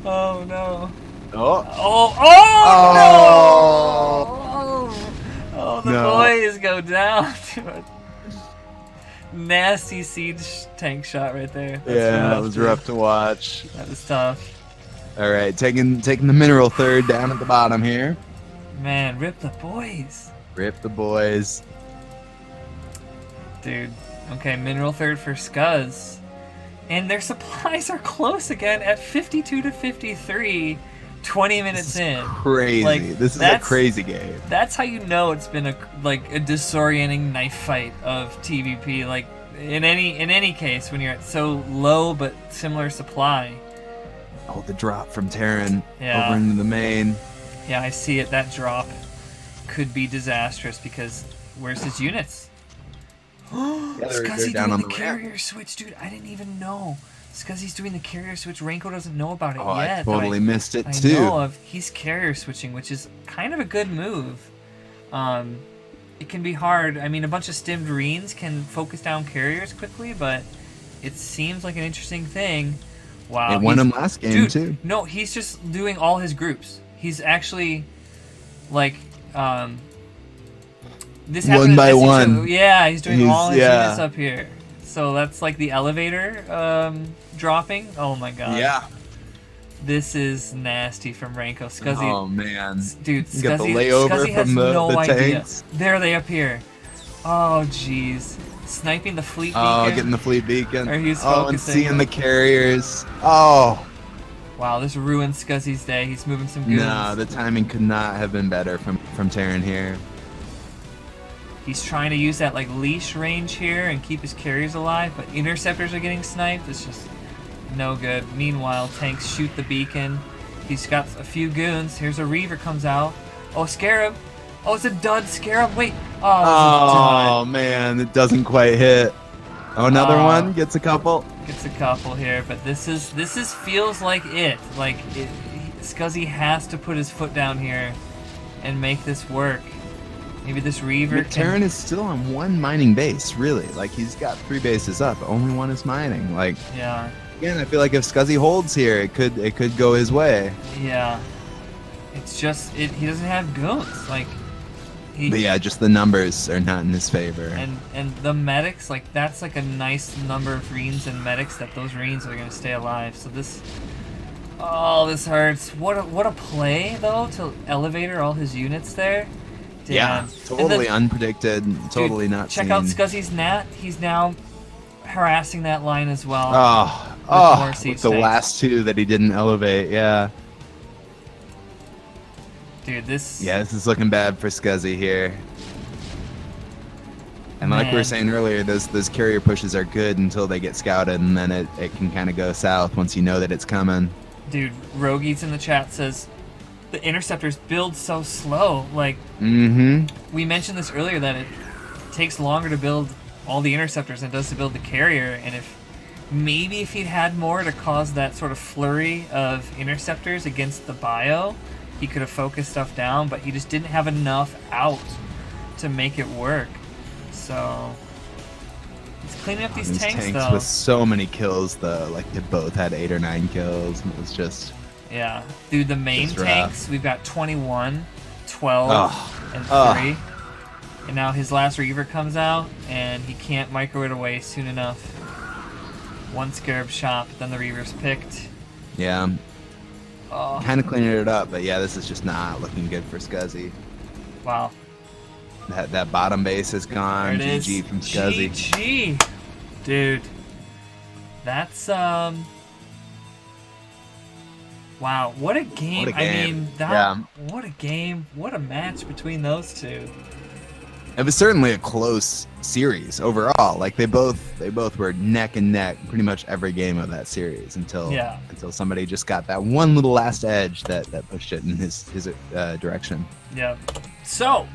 Oh no. Oh, the boys go down to a nasty siege tank shot right there. That was rough to watch. That was tough. All right, taking the mineral third down at the bottom here. Man, rip the boys. Rip the boys. Dude. Okay, mineral third for Scuzz. And their supplies are close again at 52 to 53, 20 minutes in. Crazy. Like, this is a crazy game. That's how you know it's been a disorienting knife fight of TVP. Like in any case, when you're at so low but similar supply. Oh, the drop from Terran over into the main. Yeah, I see it. That drop could be disastrous because where's his units? Scuzzy doing the carrier switch, dude. I didn't even know. Scuzzy's doing the carrier switch. Ranko doesn't know about it yet. I totally missed it too. I know of. He's carrier switching, which is kind of a good move. It can be hard. I mean, a bunch of stimmed Reens can focus down carriers quickly, but it seems like an interesting thing. Wow. It won him last game too. No, he's just doing all his groups. He's actually like this one by one. Yeah, he's doing all his units up here. So that's like the elevator dropping. Oh my god. Yeah. This is nasty from Ranko. Scuzzy. Oh man. Dude, Scuzzy, got the layover from the tanks. There they appear. Oh jeez. Sniping the fleet beacon. Oh, getting the fleet beacon. Or he's focusing. And seeing the carriers. Oh. Wow, this ruined Scuzzy's day. He's moving some goons. No, the timing could not have been better from Terran here. He's trying to use that like leash range here and keep his carriers alive, but interceptors are getting sniped. It's just No good. Meanwhile, tanks shoot the beacon. He's got a few goons. Here's a Reaver comes out. Oh, Scarab. Oh, it's a dud Scarab. Wait. Oh, it's a dud. Man, it doesn't quite hit. Oh, another one gets a couple. Gets a couple here, but this is feels like it. Like Scuzzy has to put his foot down here and make this work. Maybe this Reaver Terran is still on one mining base, really. Like, he's got 3 bases up. Only one is mining. Like, yeah. Again, I feel like if Scuzzy holds here, it could go his way. Yeah. It's just he doesn't have goons. Like but yeah, just the numbers are not in his favor. And the medics, like that's like a nice number of Reens and medics that those Reens are gonna stay alive. So this hurts. What a play though to elevator all his units there. Damn. Yeah, totally unpredicted, totally not check seen. out Scuzzy's Nat. He's now harassing that line as well. With the last 2 that he didn't elevate, yeah. Dude, this is looking bad for Scuzzy here. And like we were saying earlier, those carrier pushes are good until they get scouted, and then it can kind of go south once you know that it's coming. Dude, Rogies in the chat says the interceptors build so slow. Like, we mentioned this earlier that it takes longer to build all the interceptors than it does to build the carrier, and if he'd had more to cause that sort of flurry of interceptors against the bio, he could have focused stuff down, but he just didn't have enough out to make it work. So he's cleaning up these tanks though. With so many kills though, like they both had 8 or 9 kills. It was just dude, the main tanks we've got 21, 12, and 3. And now his last Reaver comes out and he can't microwave away soon enough. One Scarab shot, but then the Reaver's picked. Yeah. Kind of cleaning it up, but yeah, this is just not looking good for Scuzzy. Wow. That bottom base is gone. There it GG is. from Scuzzy. GG. Dude. That's wow, what a game. What a game. I mean, what a game. What a match between those two. It was certainly a close series overall. Like they both were neck and neck pretty much every game of that series until somebody just got that one little last edge that pushed it in his direction. Yeah. So,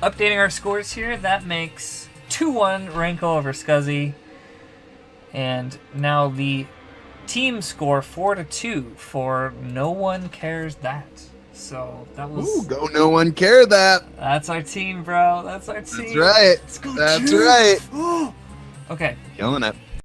updating our scores here, that makes 2-1 Ranko over Scuzzy. And now the team score 4-2 for No1CareThat. So that was. Ooh, go No1CareThat. That's our team, bro. That's our team. That's right. That's right. Okay. Killing it.